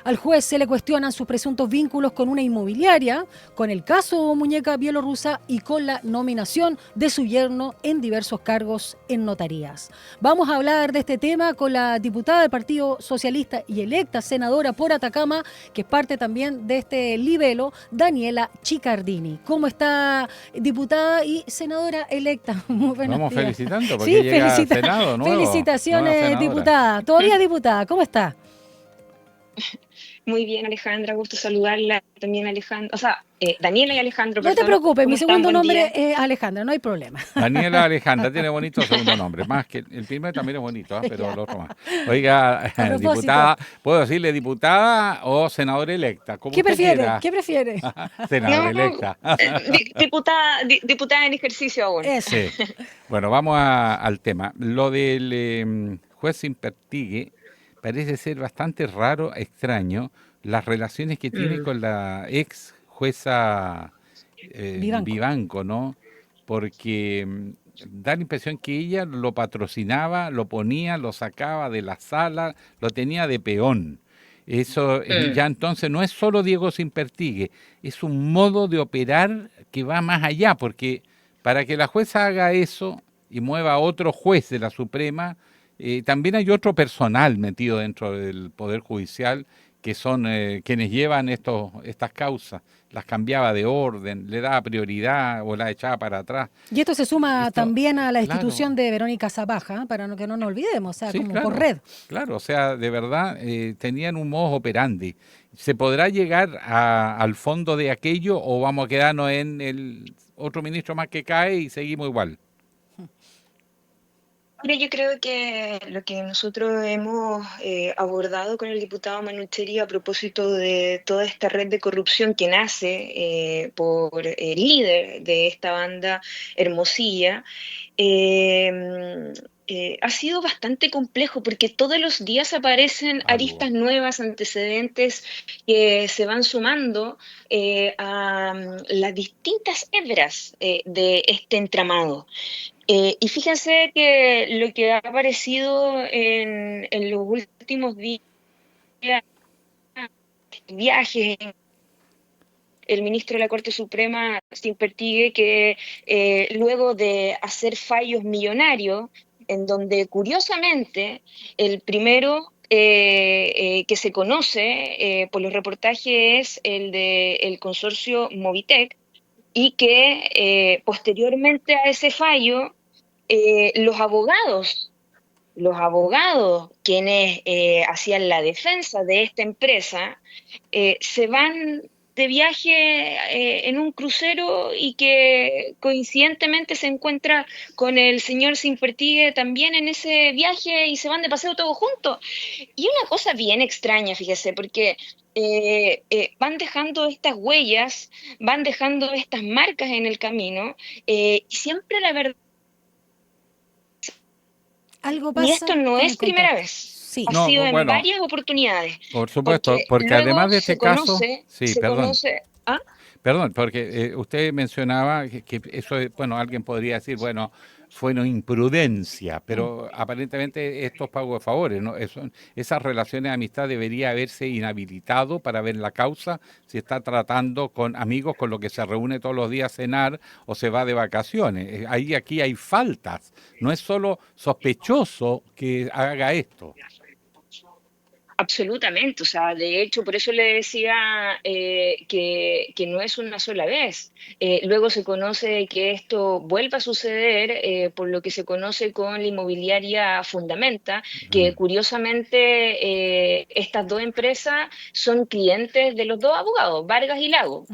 Al juez se le cuestionan sus presuntos vínculos con una inmobiliaria, con el caso Muñeca Bielorrusa y con la nominación de su yerno en diversos cargos en notarías. Vamos a hablar de este tema con la diputada del Partido Socialista y electa senadora por Atacama, que es parte también de este libelo, Daniela Chiccardini. ¿Cómo está, diputada y senadora electa? Muy buenos Vamos días. felicitando porque llega al Senado nuevo. Felicitaciones, diputada. Todavía diputada, ¿cómo está? Muy bien, Alejandra, gusto saludarla. También Alejandra, Daniela y Alejandro. No te preocupes, mi segundo nombre es Alejandra, no hay problema. Daniela Alejandra tiene bonito segundo nombre, más que el primero también es bonito, pero el otro más. Oiga, diputada, ¿puedo decirle diputada o senadora electa? ¿Qué prefiere? ¿Qué prefiere? Senadora electa. Diputada en ejercicio aún. Eso. Sí. Bueno, vamos al tema. Lo del juez Sínpertigue parece ser bastante raro, extraño, las relaciones que tiene con la ex jueza Vivanco, ¿no? Porque da la impresión que ella lo patrocinaba, lo ponía, lo sacaba de la sala, lo tenía de peón. Eso ya entonces no es solo Diego Sínpertigue, es un modo de operar que va más allá, porque para que la jueza haga eso y mueva a otro juez de la Suprema, también hay otro personal metido dentro del Poder Judicial que son quienes llevan estas causas. Las cambiaba de orden, le daba prioridad o la echaba para atrás. Y esto se suma también a la institución de Verónica Zapaja, para que no nos olvidemos, Sí, como claro, por red. Claro, o sea, de verdad tenían un modus operandi. ¿Se podrá llegar al fondo de aquello o vamos a quedarnos en el otro ministro más que cae y seguimos igual? Mira, yo creo que lo que nosotros hemos abordado con el diputado Manucheri a propósito de toda esta red de corrupción que nace por el líder de esta banda, Hermosilla, ha sido bastante complejo porque todos los días aparecen aristas nuevas, antecedentes que se van sumando a las distintas hebras de este entramado. Y fíjense que lo que ha aparecido en los últimos días, viajes, el ministro de la Corte Suprema, Sínpertigue, que luego de hacer fallos millonarios, en donde curiosamente el primero que se conoce por los reportajes es el del consorcio Movitec, y que posteriormente a ese fallo, los abogados quienes hacían la defensa de esta empresa, se van de viaje en un crucero y que coincidentemente se encuentra con el señor Sínpertigue también en ese viaje y se van de paseo todos juntos. Y una cosa bien extraña, fíjese, porque van dejando estas huellas, van dejando estas marcas en el camino, y siempre la verdad, algo pasa, y esto no es primera vez. Sí. Ha sido en varias oportunidades. Por supuesto, porque además de este caso... ¿Ah? Perdón, porque usted mencionaba que eso, alguien podría decir, fue una imprudencia, pero aparentemente estos pagos de favores, ¿no? Esas relaciones de amistad debería haberse inhabilitado para ver la causa si está tratando con amigos con los que se reúne todos los días a cenar o se va de vacaciones. Aquí hay faltas, no es solo sospechoso que haga esto. Absolutamente, o sea, de hecho, por eso le decía que no es una sola vez. Luego se conoce que esto vuelve a suceder por lo que se conoce con la inmobiliaria Fundamenta, que curiosamente estas dos empresas son clientes de los dos abogados, Vargas y Lago.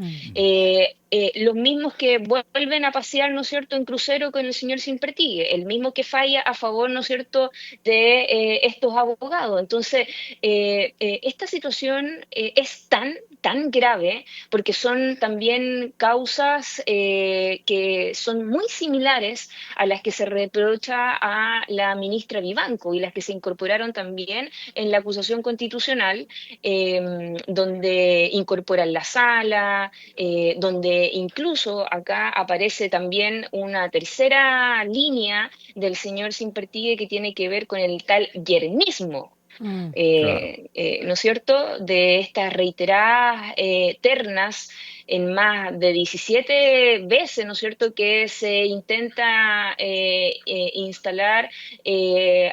los mismos que vuelven a pasear, ¿no es cierto?, en crucero con el señor Simpertigue, el mismo que falla a favor, ¿no es cierto?, de estos abogados. Entonces, esta situación es tan grave porque son también causas que son muy similares a las que se reprocha a la ministra Vivanco y las que se incorporaron también en la acusación constitucional, donde incorporan la sala, donde incluso acá aparece también una tercera línea del señor Simpertigue que tiene que ver con el tal yernismo. ¿No es cierto?, de estas reiteradas ternas en más de 17 veces, ¿no es cierto?, que se intenta instalar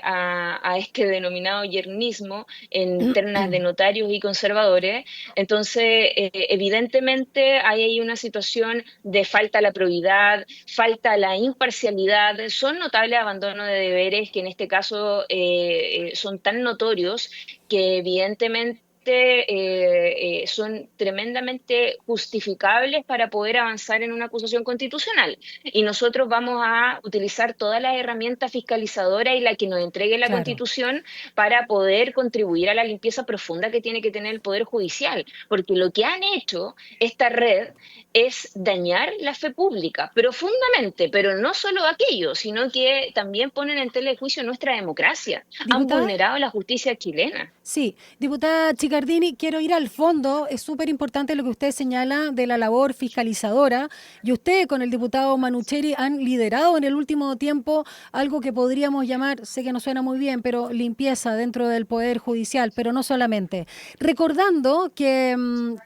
a este denominado yernismo en ternas de notarios y conservadores. Entonces, evidentemente hay ahí una situación de falta a la probidad, falta a la imparcialidad, son notables abandonos de deberes que en este caso son tan notorios que evidentemente son tremendamente justificables para poder avanzar en una acusación constitucional. Y nosotros vamos a utilizar todas las herramientas fiscalizadoras y la que nos entregue la Constitución para poder contribuir a la limpieza profunda que tiene que tener el Poder Judicial. Porque lo que han hecho esta red es dañar la fe pública profundamente, pero no solo aquello, sino que también ponen en tela de juicio nuestra democracia. Han vulnerado la justicia chilena. Sí, diputada Chicardini, quiero ir al fondo. Es súper importante lo que usted señala de la labor fiscalizadora, y usted con el diputado Manucheri han liderado en el último tiempo algo que podríamos llamar, sé que no suena muy bien, pero limpieza dentro del Poder Judicial, pero no solamente. Recordando que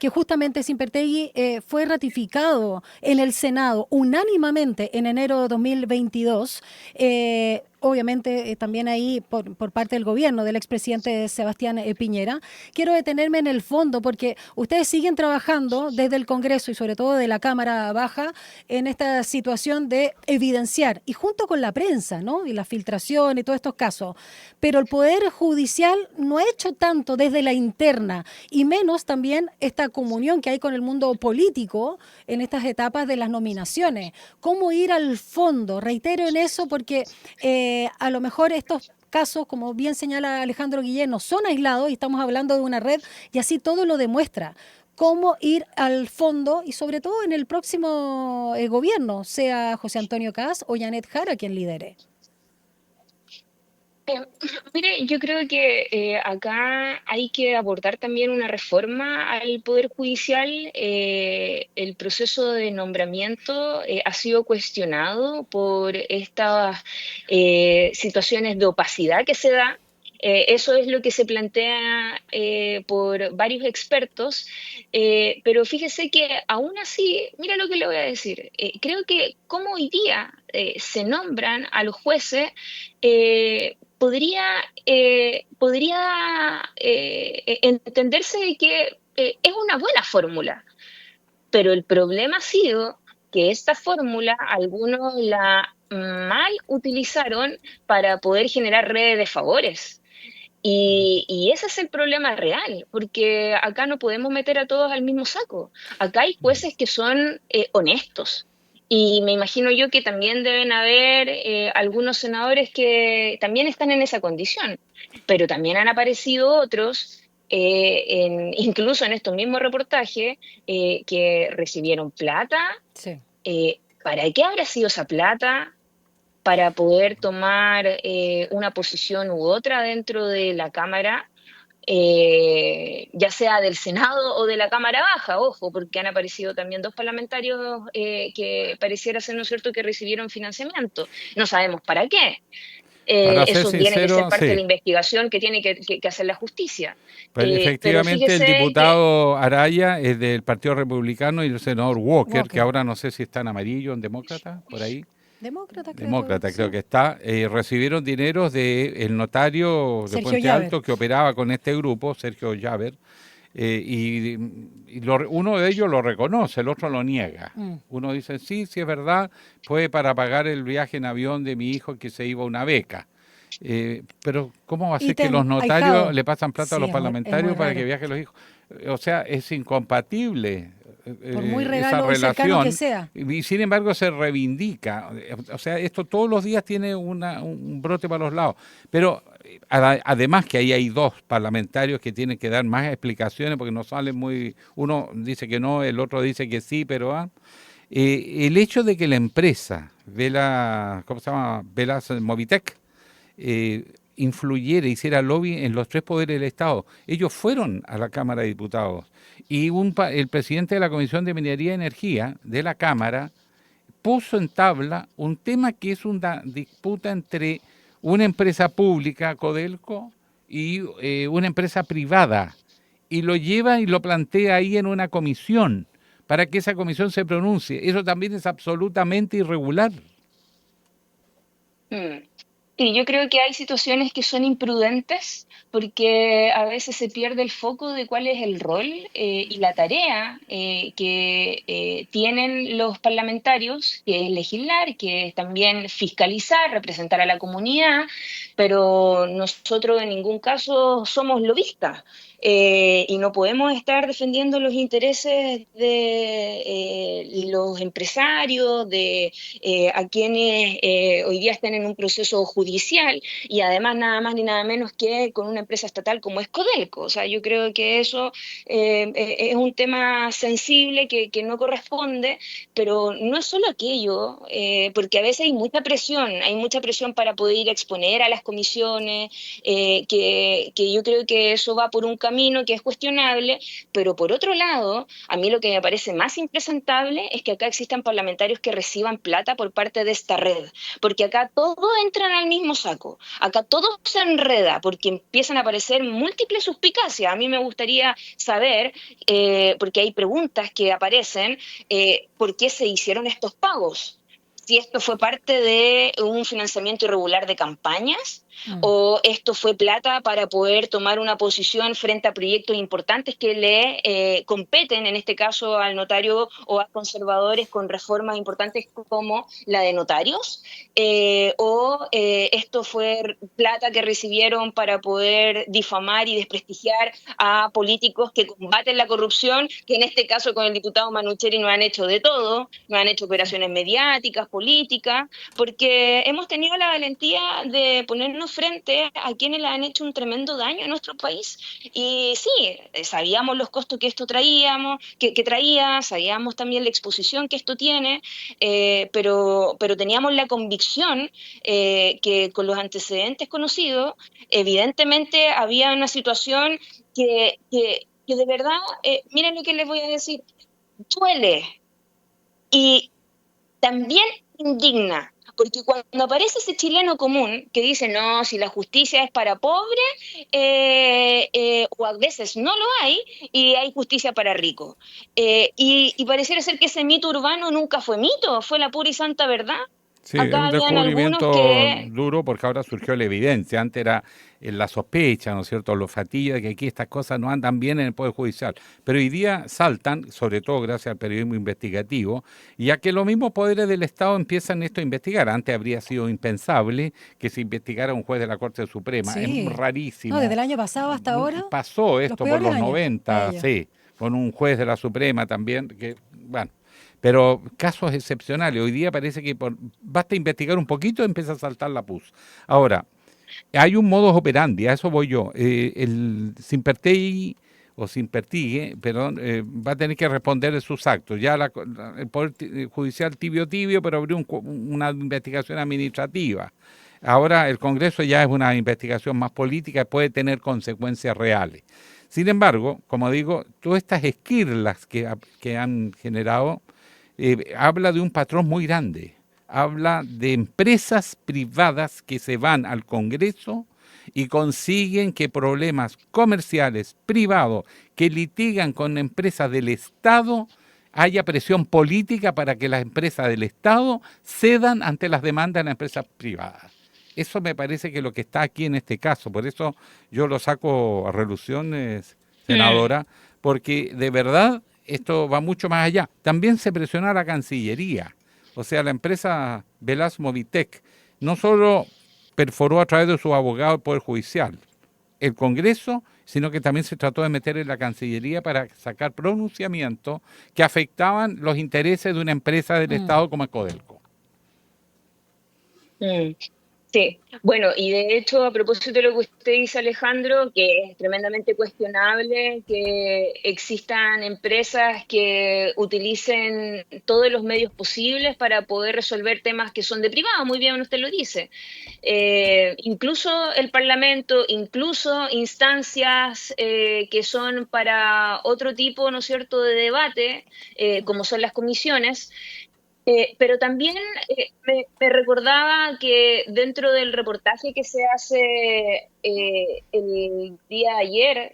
justamente Simpertegui fue ratificado en el Senado unánimemente en enero de 2022, obviamente también ahí por parte del gobierno del expresidente Sebastián Piñera. Quiero detenerme en el fondo porque ustedes siguen trabajando desde el Congreso y sobre todo de la Cámara Baja en esta situación de evidenciar, y junto con la prensa, ¿no?, y la filtración y todos estos casos, pero el Poder Judicial no ha hecho tanto desde la interna, y menos también esta comunión que hay con el mundo político en estas etapas de las nominaciones. ¿Cómo ir al fondo? Reitero en eso porque a lo mejor estos casos, como bien señala Alejandro Guillén, no son aislados y estamos hablando de una red, y así todo lo demuestra. Cómo ir al fondo y sobre todo en el próximo gobierno, sea José Antonio Kast o Janet Jara quien lidere. Mire, yo creo que acá hay que abordar también una reforma al Poder Judicial. El proceso de nombramiento ha sido cuestionado por estas situaciones de opacidad que se da. Eso es lo que se plantea por varios expertos, pero fíjese que aún así, mira lo que le voy a decir, creo que como hoy día se nombran a los jueces, podría entenderse de que es una buena fórmula, pero el problema ha sido que esta fórmula algunos la mal utilizaron para poder generar redes de favores. Y ese es el problema real, porque acá no podemos meter a todos al mismo saco. Acá hay jueces que son honestos. Y me imagino yo que también deben haber algunos senadores que también están en esa condición. Pero también han aparecido otros, incluso en estos mismos reportajes, que recibieron plata. Sí. ¿Para qué habrá sido esa plata? Para poder tomar una posición u otra dentro de la Cámara, ya sea del Senado o de la Cámara Baja, ojo, porque han aparecido también dos parlamentarios que pareciera ser, ¿no es cierto?, que recibieron financiamiento. No sabemos para qué. Eso tiene que ser parte de la investigación que tiene que hacer la justicia. Pero efectivamente pero el diputado Araya es del Partido Republicano y el senador Walker, que ahora no sé si está en amarillo, en demócrata, por ahí. Demócrata creo que está, recibieron dineros del notario de Puente Alto que operaba con este grupo, Sergio Llaver, uno de ellos lo reconoce, el otro lo niega. Uno dice, sí es verdad, fue para pagar el viaje en avión de mi hijo que se iba a una beca. Pero ¿cómo va a ser que los notarios le pasan plata a los parlamentarios para que viajen los hijos? O sea, es incompatible. Por muy esa regalo cercano relación, que sea. y sin embargo se reivindica. O sea, esto todos los días tiene un brote para los lados. Pero además que ahí hay dos parlamentarios que tienen que dar más explicaciones porque no salen muy... Uno dice que no, el otro dice que sí, pero... el hecho de que la empresa, ¿cómo se llama? Velas Movitec, influyera, hiciera lobby en los tres poderes del Estado. Ellos fueron a la Cámara de Diputados y el presidente de la Comisión de Minería y Energía de la Cámara puso en tabla un tema que es una disputa entre una empresa pública, Codelco, y una empresa privada, y lo lleva y lo plantea ahí en una comisión para que esa comisión se pronuncie. Eso también es absolutamente irregular. Sí, yo creo que hay situaciones que son imprudentes porque a veces se pierde el foco de cuál es el rol y la tarea que tienen los parlamentarios, que es legislar, que es también fiscalizar, representar a la comunidad, pero nosotros en ningún caso somos lobistas. Y no podemos estar defendiendo los intereses de los empresarios, de a quienes hoy día están en un proceso judicial y además nada más ni nada menos que con una empresa estatal como es Codelco. O sea, yo creo que eso es un tema sensible que no corresponde, pero no es solo aquello, porque a veces hay mucha presión para poder ir a exponer a las comisiones, que yo creo que eso va por un camino que es cuestionable, pero por otro lado, a mí lo que me parece más impresentable es que acá existan parlamentarios que reciban plata por parte de esta red, porque acá todos entran al mismo saco, acá todo se enreda, porque empiezan a aparecer múltiples suspicacias. A mí me gustaría saber, porque hay preguntas que aparecen, ¿por qué se hicieron estos pagos? Si esto fue parte de un financiamiento irregular de campañas o esto fue plata para poder tomar una posición frente a proyectos importantes que le competen, en este caso al notario o a conservadores con reformas importantes como la de notarios, o esto fue plata que recibieron para poder difamar y desprestigiar a políticos que combaten la corrupción, que en este caso con el diputado Manucheri no han hecho de todo, no han hecho operaciones mediáticas, políticas, porque hemos tenido la valentía de ponernos frente a quienes le han hecho un tremendo daño a nuestro país. Y sí, sabíamos los costos que esto que traía, sabíamos también la exposición que esto tiene, pero teníamos la convicción que con los antecedentes conocidos, evidentemente había una situación que de verdad, miren lo que les voy a decir, duele y también indigna, porque cuando aparece ese chileno común que dice, no, si la justicia es para pobres, o a veces no lo hay, y hay justicia para ricos. Y pareciera ser que ese mito urbano nunca fue mito, fue la pura y santa verdad. Sí, es un descubrimiento duro porque ahora surgió la evidencia. Antes era la sospecha, ¿no es cierto?, los fatillas de que aquí estas cosas no andan bien en el Poder Judicial. Pero hoy día saltan, sobre todo gracias al periodismo investigativo, y a que los mismos poderes del Estado empiezan esto a investigar. Antes habría sido impensable que se investigara un juez de la Corte Suprema. Sí. Es rarísimo. No, desde el año pasado hasta ahora. Pasó esto por los 90, años. sí, con un juez de la Suprema también, que, bueno... Pero casos excepcionales. Hoy día parece que basta investigar un poquito y empieza a saltar la pus. Ahora, hay un modus operandi, a eso voy yo. El Simpertegui, va a tener que responder de sus actos. Ya el Poder Judicial tibio, pero abrió una investigación administrativa. Ahora el Congreso ya es una investigación más política y puede tener consecuencias reales. Sin embargo, como digo, todas estas esquirlas que han generado, habla de un patrón muy grande, habla de empresas privadas que se van al Congreso y consiguen que problemas comerciales privados que litigan con empresas del Estado, haya presión política para que las empresas del Estado cedan ante las demandas de las empresas privadas. Eso me parece que es lo que está aquí en este caso, por eso yo lo saco a relución, senadora, porque de verdad esto va mucho más allá. También se presiona a la Cancillería. O sea, la empresa Velas Movitec no solo perforó a través de su abogado el Poder Judicial, el Congreso, sino que también se trató de meter en la Cancillería para sacar pronunciamientos que afectaban los intereses de una empresa del Estado como Codelco. Sí, bueno, y de hecho, a propósito de lo que usted dice, Alejandro, que es tremendamente cuestionable que existan empresas que utilicen todos los medios posibles para poder resolver temas que son de privado, muy bien usted lo dice. Incluso el Parlamento, incluso instancias que son para otro tipo, ¿no es cierto?, de debate, como son las comisiones. Pero también me recordaba que dentro del reportaje que se hace el día de ayer,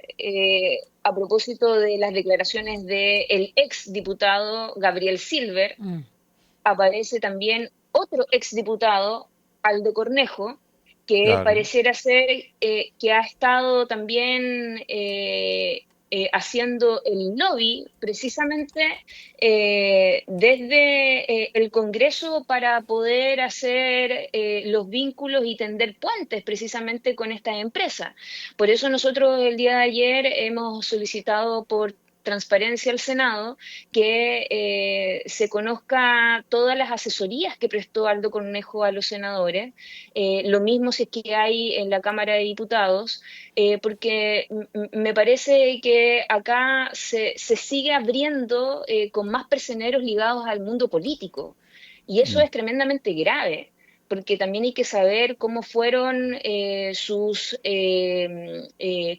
a propósito de las declaraciones del ex diputado Gabriel Silver, aparece también otro ex diputado, Aldo Cornejo, que pareciera ser que ha estado también haciendo el lobby precisamente desde el Congreso para poder hacer los vínculos y tender puentes precisamente con estas empresas. Por eso nosotros el día de ayer hemos solicitado por transparencia al Senado que se conozca todas las asesorías que prestó Aldo Cornejo a los senadores, lo mismo si es que hay en la Cámara de Diputados, porque me parece que acá se sigue abriendo con más personeros ligados al mundo político, y eso es tremendamente grave, porque también hay que saber cómo fueron sus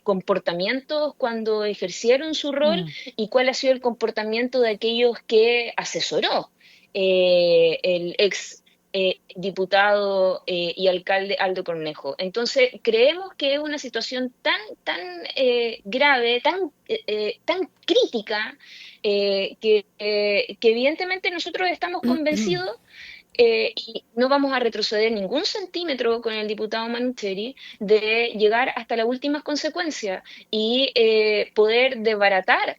comportamientos cuando ejercieron su rol y cuál ha sido el comportamiento de aquellos que asesoró el ex diputado y alcalde Aldo Cornejo. Entonces, creemos que es una situación tan grave, tan crítica, que evidentemente nosotros estamos convencidos y no vamos a retroceder ningún centímetro con el diputado Manucheri de llegar hasta las últimas consecuencias y poder desbaratar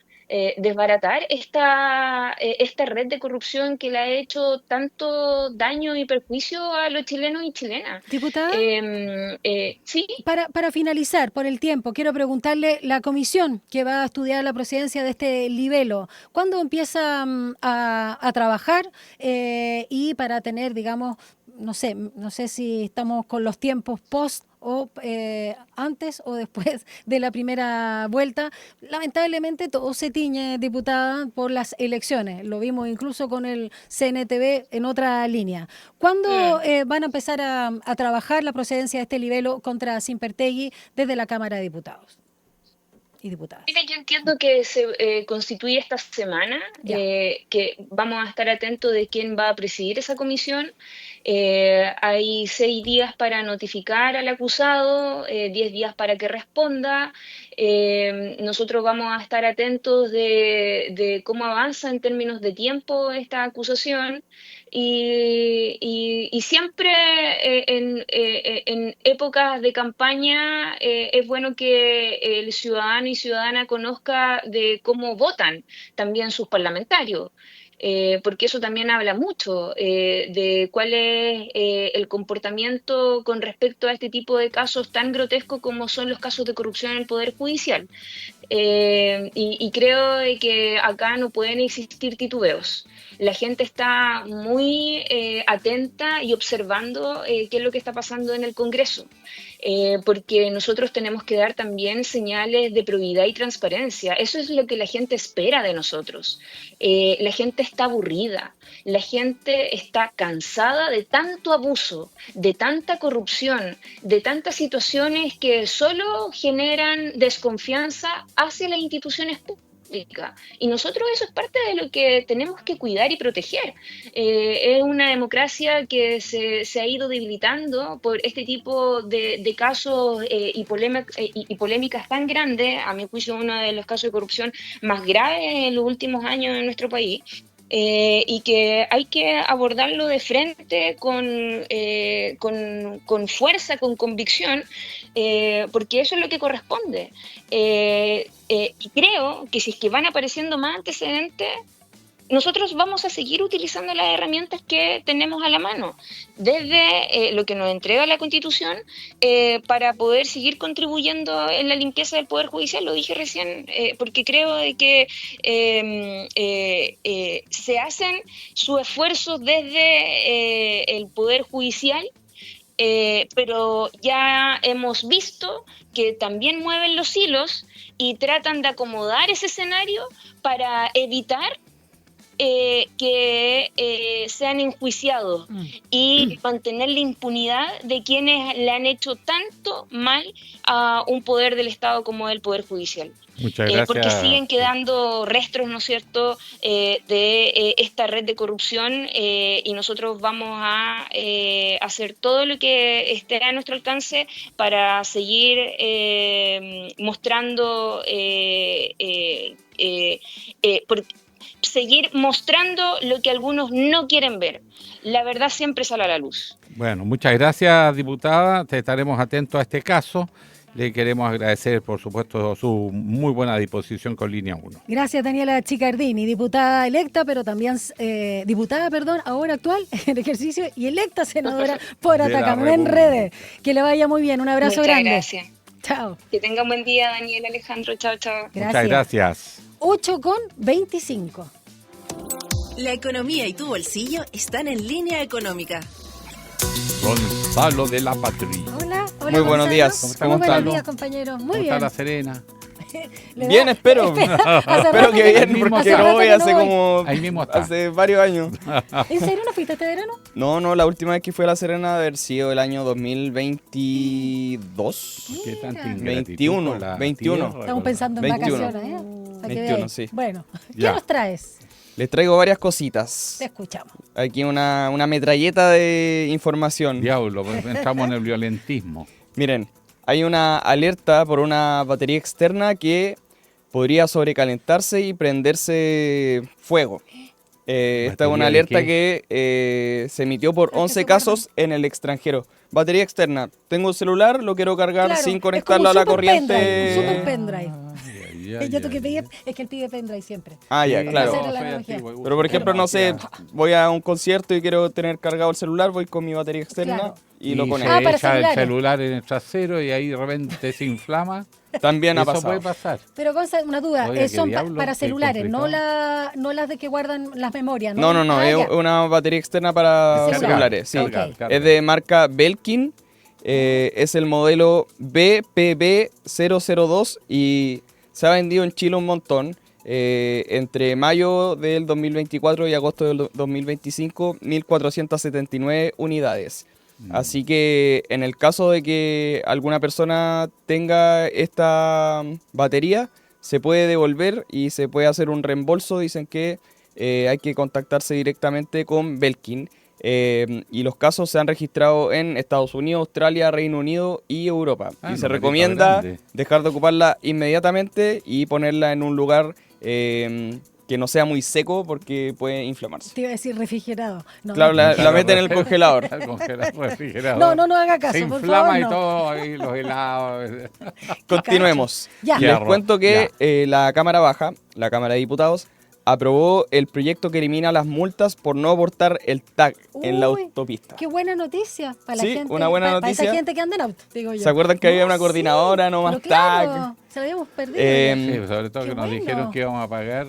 esta red de corrupción que le ha hecho tanto daño y perjuicio a los chilenos y chilenas. Diputada, sí. Para finalizar, por el tiempo, quiero preguntarle, la comisión que va a estudiar la procedencia de este libelo, ¿cuándo empieza a trabajar? Y para tener, digamos, no sé si estamos con los tiempos post o antes o después de la primera vuelta. Lamentablemente todo se tiñe, diputada, por las elecciones. Lo vimos incluso con el CNTV en otra línea. ¿Cuándo van a empezar a trabajar la procedencia de este libelo contra Simpertegui desde la Cámara de Diputados y Diputadas? Mira, yo entiendo que se constituye esta semana, que vamos a estar atentos de quién va a presidir esa comisión. Hay 6 días para notificar al acusado, 10 días para que responda. Nosotros vamos a estar atentos de cómo avanza en términos de tiempo esta acusación. Y siempre en épocas de campaña es bueno que el ciudadano y ciudadana conozca de cómo votan también sus parlamentarios. Porque eso también habla mucho de cuál es el comportamiento con respecto a este tipo de casos tan grotescos como son los casos de corrupción en el Poder Judicial. Y creo que acá no pueden existir titubeos. La gente está muy atenta y observando qué es lo que está pasando en el Congreso, porque nosotros tenemos que dar también señales de probidad y transparencia. Eso es lo que la gente espera de nosotros. La gente está aburrida, la gente está cansada de tanto abuso, de tanta corrupción, de tantas situaciones que solo generan desconfianza hacia las instituciones públicas. Y nosotros eso es parte de lo que tenemos que cuidar y proteger. Es una democracia que se ha ido debilitando por este tipo de casos y polémicas tan grandes. A mi juicio, uno de los casos de corrupción más graves en los últimos años en nuestro país. Y que hay que abordarlo de frente con fuerza, con convicción, porque eso es lo que corresponde. Y creo que si es que van apareciendo más antecedentes, nosotros vamos a seguir utilizando las herramientas que tenemos a la mano, desde lo que nos entrega la Constitución, para poder seguir contribuyendo en la limpieza del Poder Judicial. Lo dije recién, porque creo de que se hacen sus esfuerzos desde el Poder Judicial, pero ya hemos visto que también mueven los hilos y tratan de acomodar ese escenario para evitar que sean enjuiciados y mantener la impunidad de quienes le han hecho tanto mal a un poder del Estado como el Poder Judicial. Muchas gracias. Porque siguen quedando restos, ¿no es cierto?, de esta red de corrupción, y nosotros vamos a hacer todo lo que esté a nuestro alcance para seguir mostrando seguir mostrando lo que algunos no quieren ver. La verdad siempre sale a la luz. Bueno, muchas gracias, diputada. Te estaremos atentos a este caso. Le queremos agradecer, por supuesto, su muy buena disposición con Línea 1. Gracias, Daniela Chicardini, diputada electa, pero también ahora actual en ejercicio, y electa senadora por Atacama. Me enredé. Que le vaya muy bien. Un abrazo grande. Muchas gracias. Chao. Que tenga un buen día, Daniel, Alejandro. Chao, chao. Gracias. Muchas gracias. 8:25. La economía y tu bolsillo están en Línea Económica. Gonzalo de la Patria. Hola, muy buenos días. ¿Cómo están? Buenos días, compañero. Muy ¿Cómo bien. está La Serena? Bien, espero. Espero que bien, porque no voy hace varios años. ¿En serio no fuiste este verano? No, la última vez que fui a La Serena debe haber sido el año 2022. ¿Qué tanto 21. Estamos pensando en 21. vacaciones, ¿eh? 21, sí. Bueno, ¿qué nos traes? Les traigo varias cositas. Te escuchamos. Aquí una metralleta de información. Diablo, entramos en el violentismo. Miren, hay una alerta por una batería externa que podría sobrecalentarse y prenderse fuego. Esta es una alerta que se emitió por 11 casos en el extranjero. Batería externa. Tengo un celular, lo quiero cargar sin conectarlo a la corriente. Super pendrive. Yo que pedí, es que él pide pendrive siempre. Ah, ya, claro. Pero por ejemplo, no sé, voy a un concierto y quiero tener cargado el celular, voy con mi batería externa y lo conecto. Se echa el celular en el trasero y ahí de repente se inflama. También ha pasado. Eso puede pasar. Pero Gonzalo, una duda, Oiga, son diablo, para celulares, no las de que guardan las memorias, ¿no? No, es una batería externa para celulares. Sí. Okay. Es de marca Belkin, es el modelo BPB002 y se ha vendido en Chile un montón. Entre mayo del 2024 y agosto del 2025, 1.479 unidades. Así que en el caso de que alguna persona tenga esta batería, se puede devolver y se puede hacer un reembolso. Dicen que hay que contactarse directamente con Belkin. Y los casos se han registrado en Estados Unidos, Australia, Reino Unido y Europa. Y se recomienda dejar de ocuparla inmediatamente y ponerla en un lugar que no sea muy seco porque puede inflamarse. Te iba a decir refrigerado. No, claro, la meten en el congelador. El congelador, refrigerador. No haga caso, se por inflama favor, y no. todo, ahí los helados. Continuemos. Les cuento que la Cámara Baja, la Cámara de Diputados, aprobó el proyecto que elimina las multas por no portar el tag en la autopista. Qué buena noticia para la gente. Una buena noticia. Para esa gente que anda en auto, digo yo. ¿Se acuerdan que había una coordinadora, no más tag? Se lo habíamos perdido. Sí, sobre todo que nos dijeron que íbamos a pagar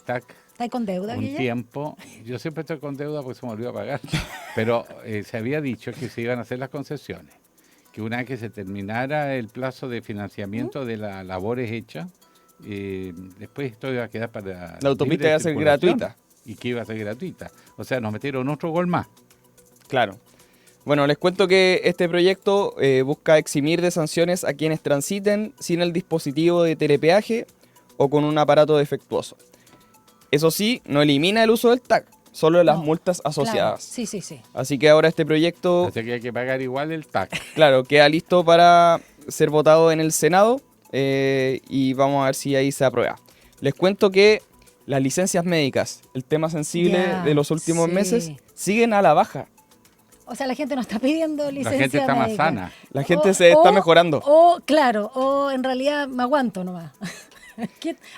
tag. ¿Estás con deuda? Un tiempo. Yo siempre estoy con deuda porque se me olvidó pagar. Pero se había dicho que se iban a hacer las concesiones. Que una vez que se terminara el plazo de financiamiento de las labores hechas, después esto iba a quedar para la autopista iba a ser gratuita y que iba a ser gratuita, o sea, nos metieron otro gol más. Claro. Bueno, les cuento que este proyecto busca eximir de sanciones a quienes transiten sin el dispositivo de telepeaje o con un aparato defectuoso. Eso sí, no elimina el uso del tag, solo las multas asociadas. Claro. Sí. Así que ahora este proyecto, o sea que hay que pagar igual el tag. Claro, queda listo para ser votado en el Senado. Y vamos a ver si ahí se aprueba. Les cuento que las licencias médicas, el tema sensible de los últimos meses, siguen a la baja. O sea, la gente no está pidiendo licencia médica. La gente está más sana. La gente se está mejorando. Claro, o en realidad me aguanto nomás.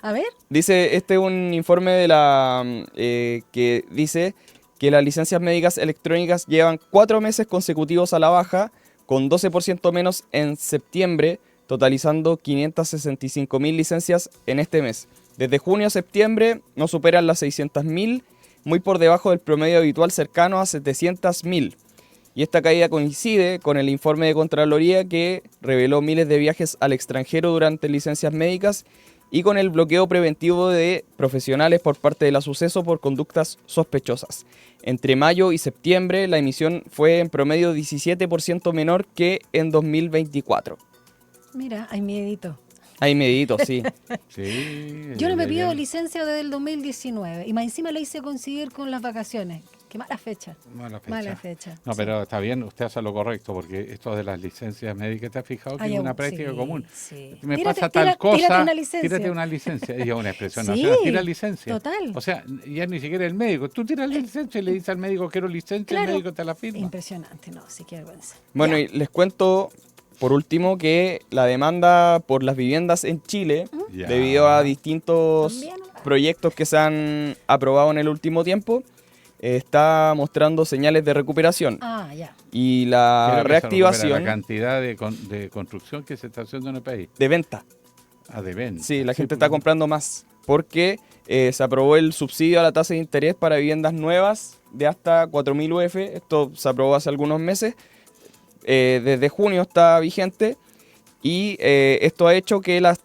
A ver. Dice, este es un informe de la que dice que las licencias médicas electrónicas llevan 4 meses consecutivos a la baja, con 12% menos en septiembre, totalizando 565.000 licencias en este mes. Desde junio a septiembre no superan las 600.000, muy por debajo del promedio habitual cercano a 700.000. Y esta caída coincide con el informe de Contraloría que reveló miles de viajes al extranjero durante licencias médicas y con el bloqueo preventivo de profesionales por parte de la Suceso por conductas sospechosas. Entre mayo y septiembre la emisión fue en promedio 17% menor que en 2024. Mira, hay miedito. Hay miedito, sí. Yo no me pido licencia desde el 2019 y más encima la hice conseguir con las vacaciones. Qué mala fecha. Mala fecha. No, pero está bien, usted hace lo correcto, porque esto de las licencias médicas, ¿te has fijado que es una práctica común? Sí. Me Tírate, pasa tal cosa, tírate una licencia. Y es una expresión Sí, nacional, tira licencia. total. O sea, ya ni siquiera el médico. Tú tiras la licencia y le dices al médico, quiero licencia, Claro. el médico te la firma. Impresionante, no, sí, qué vergüenza. Bueno, y les cuento por último que la demanda por las viviendas en Chile, Ya. debido a distintos proyectos que se han aprobado en el último tiempo, está mostrando señales de recuperación. Ah, ya. Y la Creo que se reactivación recupera la cantidad de construcción que se está haciendo en el país. de venta. Ah, de venta. Sí, la gente está comprando más porque se aprobó el subsidio a la tasa de interés para viviendas nuevas de hasta 4.000 UF. Esto se aprobó hace algunos meses. Desde junio está vigente y esto ha hecho que las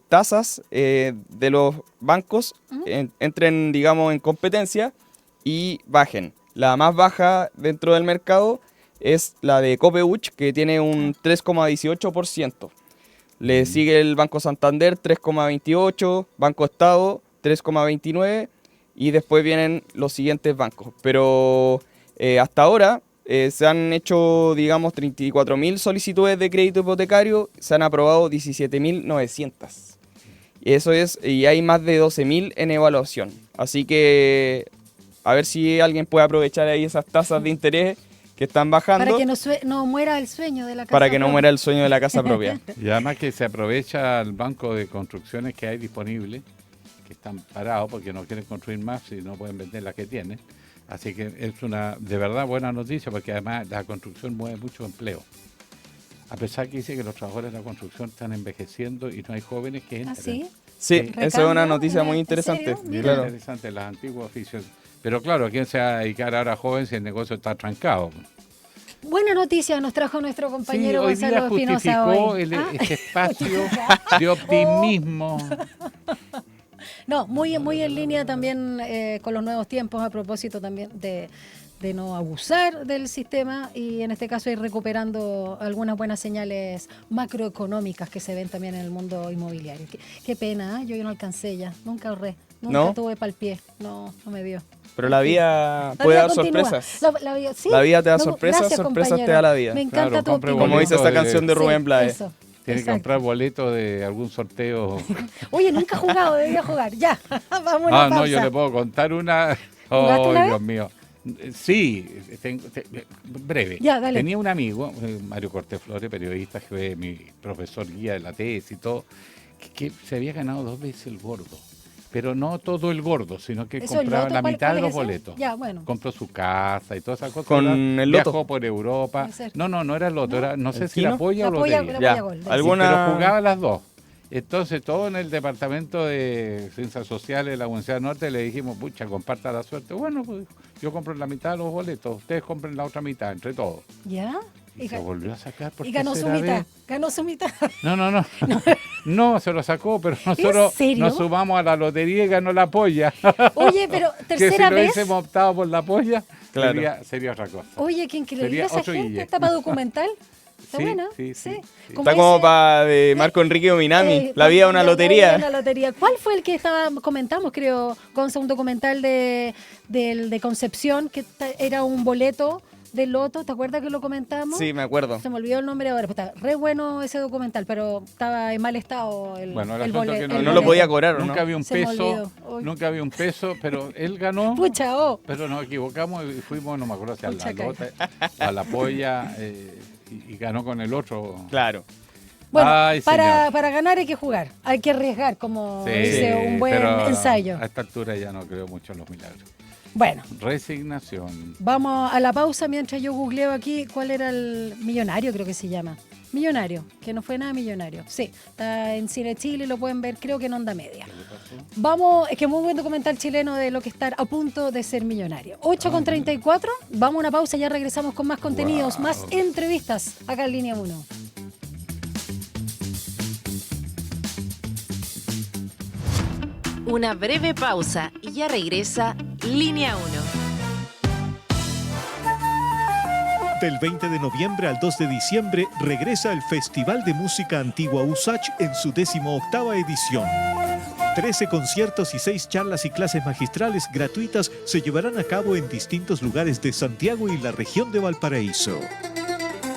tasas de los bancos entren, digamos, en competencia y bajen. La más baja dentro del mercado es la de Copeuch, que tiene un 3,18%. Le sigue el Banco Santander, 3,28%, Banco Estado, 3,29%, y después vienen los siguientes bancos. Pero hasta ahora se han hecho, digamos, 34.000 solicitudes de crédito hipotecario, se han aprobado 17.900. Eso es, y hay más de 12.000 en evaluación. Así que a ver si alguien puede aprovechar ahí esas tasas de interés que están bajando. Para que no muera el sueño de la casa Para que no propia. muera el sueño de la casa propia. Y además que se aprovecha el banco de construcciones que hay disponible, que están parados porque no quieren construir más y no pueden vender las que tienen. Así que es una de verdad buena noticia, porque además la construcción mueve mucho empleo. A pesar que dice que los trabajadores de la construcción están envejeciendo y no hay jóvenes que entran. ¿sí? Sí, esa es una noticia muy interesante. Bien Claro. interesante, los antiguos oficios. Pero claro, ¿quién se va a dedicar ahora joven si el negocio está trancado? Buena noticia nos trajo nuestro compañero Sí, hoy día Gonzalo Espinosa justificó hoy. este espacio de optimismo. No, muy en línea también con los nuevos tiempos, a propósito también de no abusar del sistema y en este caso ir recuperando algunas buenas señales macroeconómicas que se ven también en el mundo inmobiliario. Qué pena, ¿eh? Yo no alcancé ya, nunca ahorré, nunca ¿No? tuve pa'l pie, no me dio. Pero la vida La puede vida dar continúa. sorpresas. La vida, sí. La vida te da No, sorpresas, gracias, sorpresas te compañero. da la vida. Me encanta Claro, tu compre optimismo. Como dice esta canción de Rubén Blades. Eso. Tiene que Exacto. comprar boletos de algún sorteo. Oye, nunca he jugado, debería jugar. Ya, vamos a una Ah, no, pausa. yo le puedo contar una. ¿Jugaste Oh, una vez? Dios mío. Sí, breve. Ya, dale. Tenía un amigo, Mario Cortés Flores, periodista, que fue mi profesor guía de la tesis y todo, que se había ganado 2 veces el gordo. Pero no todo el gordo, sino que ¿Eso, compraba el loto? la ¿Cuál- mitad cuál de es los ese? boletos. Ya, bueno. Compró su casa y todas esas cosas. Con ¿verdad? el loto. Viajó por Europa. Puede ser. No era el loto, era, no sé ¿El si la Kino? polla o La polla- lotería. la Ya. polla gol, de- ¿Alguna- Pero jugaba las dos. Entonces, todo en el departamento de Ciencias Sociales de la Universidad Norte le dijimos, pucha, comparta la suerte. Bueno, pues yo compro la mitad de los boletos, ustedes compren la otra mitad, entre todos. ¿Ya? Y se volvió a sacar por y ganó su tercera mitad. vez. Ganó su mitad. No. No, se lo sacó, pero nosotros serio? nos sumamos a la lotería y ganó la polla. Oye, pero Que si tercera no vez. hubiésemos optado por la polla, Claro. sería otra cosa. Oye, qué increíble Sería esa otro gente. Guille. Está para documental. Está Sí, buena. sí. Está como para de Marco Enrique Ominami. La vida es una La vida lotería. es una lotería. ¿Cuál fue el que comentamos, creo, Gonza, un documental de Concepción, que era un boleto de loto? ¿Te acuerdas que lo comentamos? Sí, me acuerdo. Se me olvidó el nombre ahora. Pues está re bueno ese documental, pero estaba en mal estado el Bueno, el el asunto es boleto. que no el lo boleto. podía cobrar, ¿o no? Nunca había un Se me peso, olvidó. Uy. nunca había un peso, pero él ganó. Pucha, oh. Pero nos equivocamos y fuimos, no me acuerdo si a Pucha, la lota, a la polla, y ganó con el otro. Claro. Bueno, Ay, para señor. ganar hay que jugar, hay que arriesgar, como Sí, dice un buen pero ensayo. A esta altura ya no creo mucho en los milagros. Bueno, Resignación. vamos a la pausa mientras yo googleo aquí cuál era el millonario, creo que se llama. Millonario, que no fue nada millonario. Sí, está en Cine Chile, lo pueden ver, creo que en Onda Media. Vamos, es que muy buen documental chileno de lo que está a punto de ser millonario. 8:34, vamos a una pausa, ya regresamos con más contenidos, más entrevistas acá en Línea 1. Una breve pausa y ya regresa Línea 1. Del 20 de noviembre al 2 de diciembre regresa el Festival de Música Antigua USACH en su 18ª edición. 13 conciertos y 6 charlas y clases magistrales gratuitas se llevarán a cabo en distintos lugares de Santiago y la región de Valparaíso.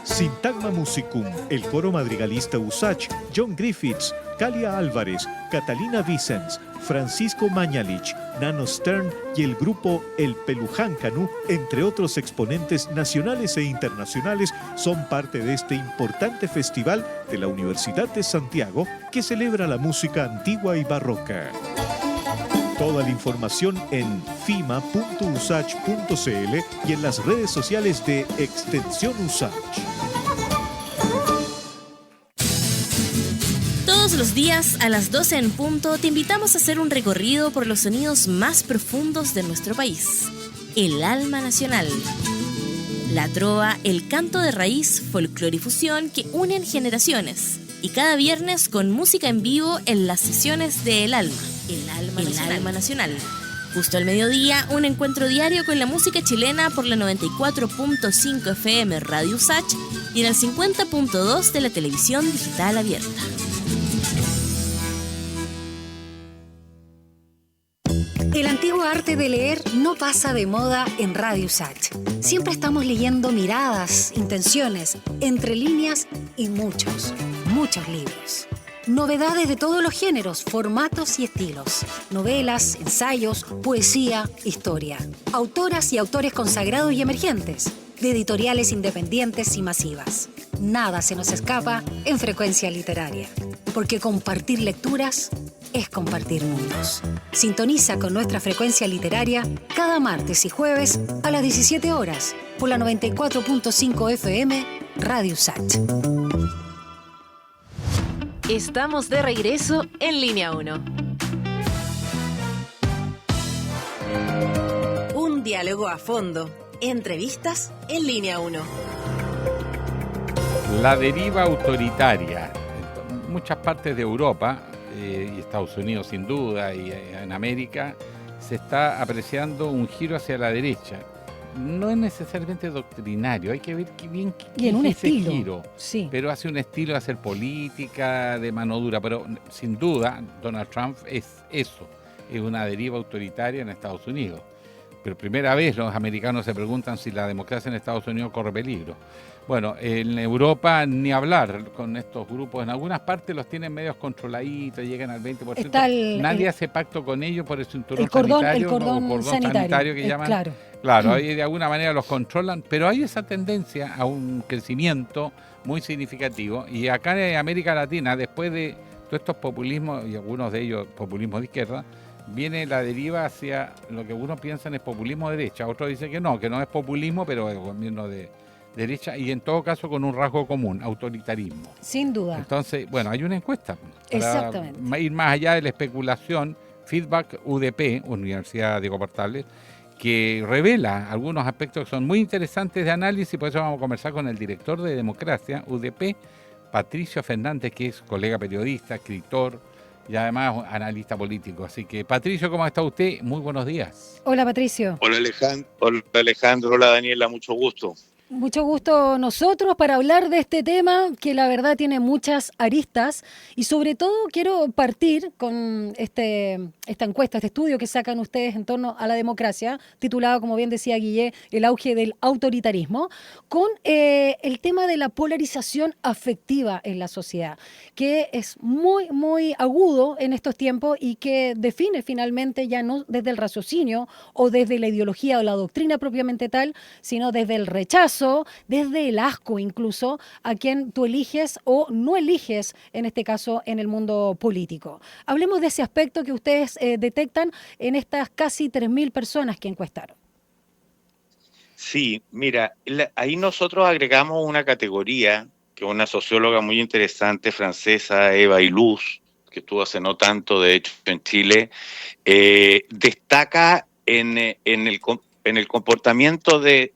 Sintagma Musicum, el coro madrigalista USACH, John Griffiths, Calia Álvarez, Catalina Vicens, Francisco Mañalich, Nano Stern y el grupo El Peluján Canú, entre otros exponentes nacionales e internacionales, son parte de este importante festival de la Universidad de Santiago que celebra la música antigua y barroca. Toda la información en fima.usach.cl y en las redes sociales de Extensión USACH. Todos los días a las 12 en punto te invitamos a hacer un recorrido por los sonidos más profundos de nuestro país. El alma nacional. La trova, el canto de raíz, folclore y fusión que unen generaciones. Y cada viernes con música en vivo en las sesiones de El Alma. El Alma Nacional. Justo al mediodía, un encuentro diario con la música chilena por la 94.5 FM Radio USACH y en el 50.2 de la televisión digital abierta. El antiguo arte de leer no pasa de moda en Radio USACH. Siempre estamos leyendo miradas, intenciones, entre líneas y muchos libros. Novedades de todos los géneros, formatos y estilos. Novelas, ensayos, poesía, historia. Autoras y autores consagrados y emergentes. De editoriales independientes y masivas. Nada se nos escapa en Frecuencia Literaria. Porque compartir lecturas es compartir mundos. Sintoniza con nuestra Frecuencia Literaria cada martes y jueves a las 17 horas por la 94.5 FM Radio USACH. Estamos de regreso en Línea 1. Un diálogo a fondo. Entrevistas en Línea 1. La deriva autoritaria. En muchas partes de Europa y Estados Unidos sin duda y en América se está apreciando un giro hacia la derecha. No es necesariamente doctrinario, hay que ver qué bien y en un ese estilo, giro, sí. Pero hace un estilo de hacer política de mano dura, pero sin duda Donald Trump es eso, es una deriva autoritaria en Estados Unidos. Pero primera vez los americanos se preguntan si la democracia en Estados Unidos corre peligro. Bueno, en Europa ni hablar con estos grupos. En algunas partes los tienen medios controladitos, llegan al 20%. Nadie hace pacto con ellos por el cinturón sanitario. El cordón sanitario que llaman. Claro, ahí de alguna manera los controlan, pero hay esa tendencia a un crecimiento muy significativo. Y acá en América Latina, después de todos estos populismos, y algunos de ellos populismo de izquierda, viene la deriva hacia lo que algunos piensan es populismo de derecha. Otros dicen que no es populismo, pero es gobierno de derecha y en todo caso con un rasgo común, autoritarismo. Sin duda. Entonces, bueno, hay una encuesta. Exactamente. Para ir más allá de la especulación, Feedback UDP, Universidad Diego Portales, que revela algunos aspectos que son muy interesantes de análisis, por eso vamos a conversar con el director de Democracia, UDP, Patricio Fernández, que es colega periodista, escritor y además analista político. Así que, Patricio, ¿cómo está usted? Muy buenos días. Hola, Patricio. Hola, Alejandro. Hola, Daniela. Mucho gusto. Mucho gusto nosotros para hablar de este tema que la verdad tiene muchas aristas y sobre todo quiero partir con esta encuesta, este estudio que sacan ustedes en torno a la democracia, titulado, como bien decía Guillé, El auge del autoritarismo, con el tema de la polarización afectiva en la sociedad, que es muy, muy agudo en estos tiempos y que define finalmente ya no desde el raciocinio o desde la ideología o la doctrina propiamente tal, sino desde el rechazo rechazo, desde el asco incluso, a quien tú eliges o no eliges, en este caso, en el mundo político. Hablemos de ese aspecto que ustedes detectan en estas casi 3.000 personas que encuestaron. Sí, mira, ahí nosotros agregamos una categoría que una socióloga muy interesante francesa, Eva Illouz, que estuvo hace no tanto, de hecho, en Chile, destaca en el comportamiento de...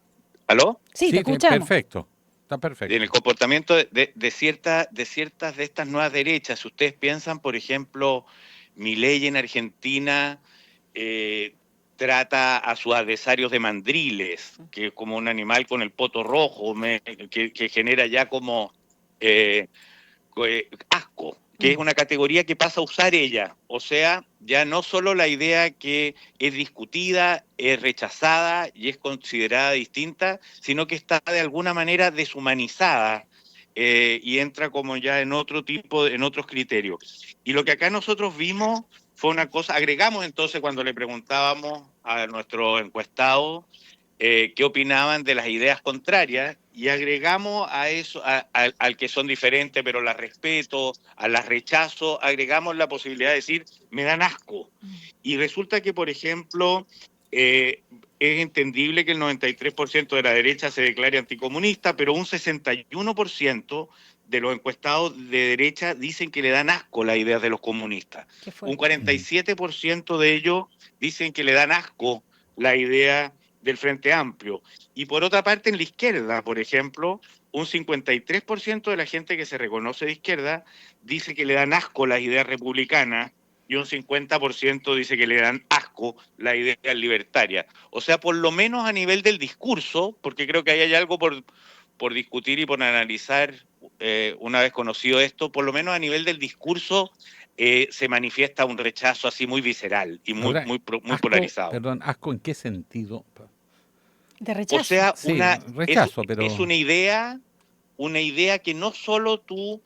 ¿Aló? Sí, te escuchamos. Perfecto, está perfecto. En el comportamiento de ciertas de estas nuevas derechas. Si ustedes piensan, por ejemplo, Milei en Argentina trata a sus adversarios de mandriles, que es como un animal con el poto rojo, que genera ya como asco, que es una categoría que pasa a usar ella. O sea, ya no solo la idea que es discutida, es rechazada y es considerada distinta, sino que está de alguna manera deshumanizada y entra como ya en otro tipo, en otros criterios. Y lo que acá nosotros vimos fue una cosa, agregamos entonces cuando le preguntábamos a nuestros encuestados qué opinaban de las ideas contrarias, y agregamos a eso, al que son diferentes, pero las respeto, a las rechazo, agregamos la posibilidad de decir, me dan asco. Y resulta que, por ejemplo, es entendible que el 93% de la derecha se declare anticomunista, pero un 61% de los encuestados de derecha dicen que le dan asco las ideas de los comunistas. Un 47% de ellos dicen que le dan asco la idea del Frente Amplio. Y por otra parte, en la izquierda, por ejemplo, un 53% de la gente que se reconoce de izquierda dice que le dan asco las ideas republicanas y un 50% dice que le dan asco las ideas libertarias. O sea, por lo menos a nivel del discurso, porque creo que ahí hay algo por discutir y por analizar una vez conocido esto, por lo menos a nivel del discurso se manifiesta un rechazo así muy visceral y muy asco, polarizado. Perdón, ¿asco en qué sentido? De rechazo. O sea, sí, rechazo, pero... es una idea que no solo tú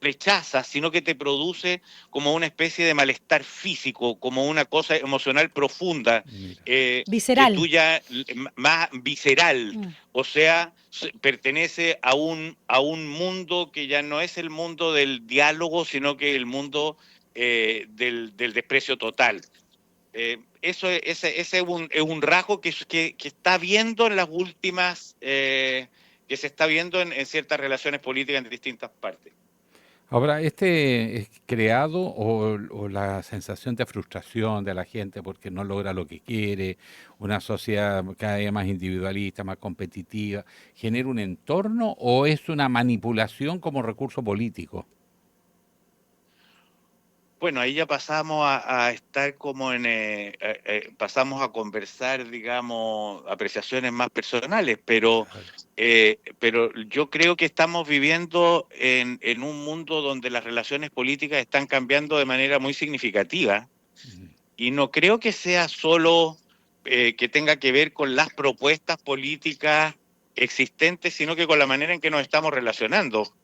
rechazas, sino que te produce como una especie de malestar físico, como una cosa emocional profunda, visceral, tuya, más visceral. O sea, pertenece a un mundo que ya no es el mundo del diálogo, sino que el mundo del desprecio total. Ese es un rasgo que está viendo en las últimas, que se está viendo en ciertas relaciones políticas en distintas partes. Ahora, ¿es creado o la sensación de frustración de la gente porque no logra lo que quiere, una sociedad cada día más individualista, más competitiva, genera un entorno o es una manipulación como recurso político? Bueno, ahí ya pasamos a estar como pasamos a conversar, digamos, apreciaciones más personales, pero yo creo que estamos viviendo en un mundo donde las relaciones políticas están cambiando de manera muy significativa, y no creo que sea solo que tenga que ver con las propuestas políticas existentes, sino que con la manera en que nos estamos relacionando.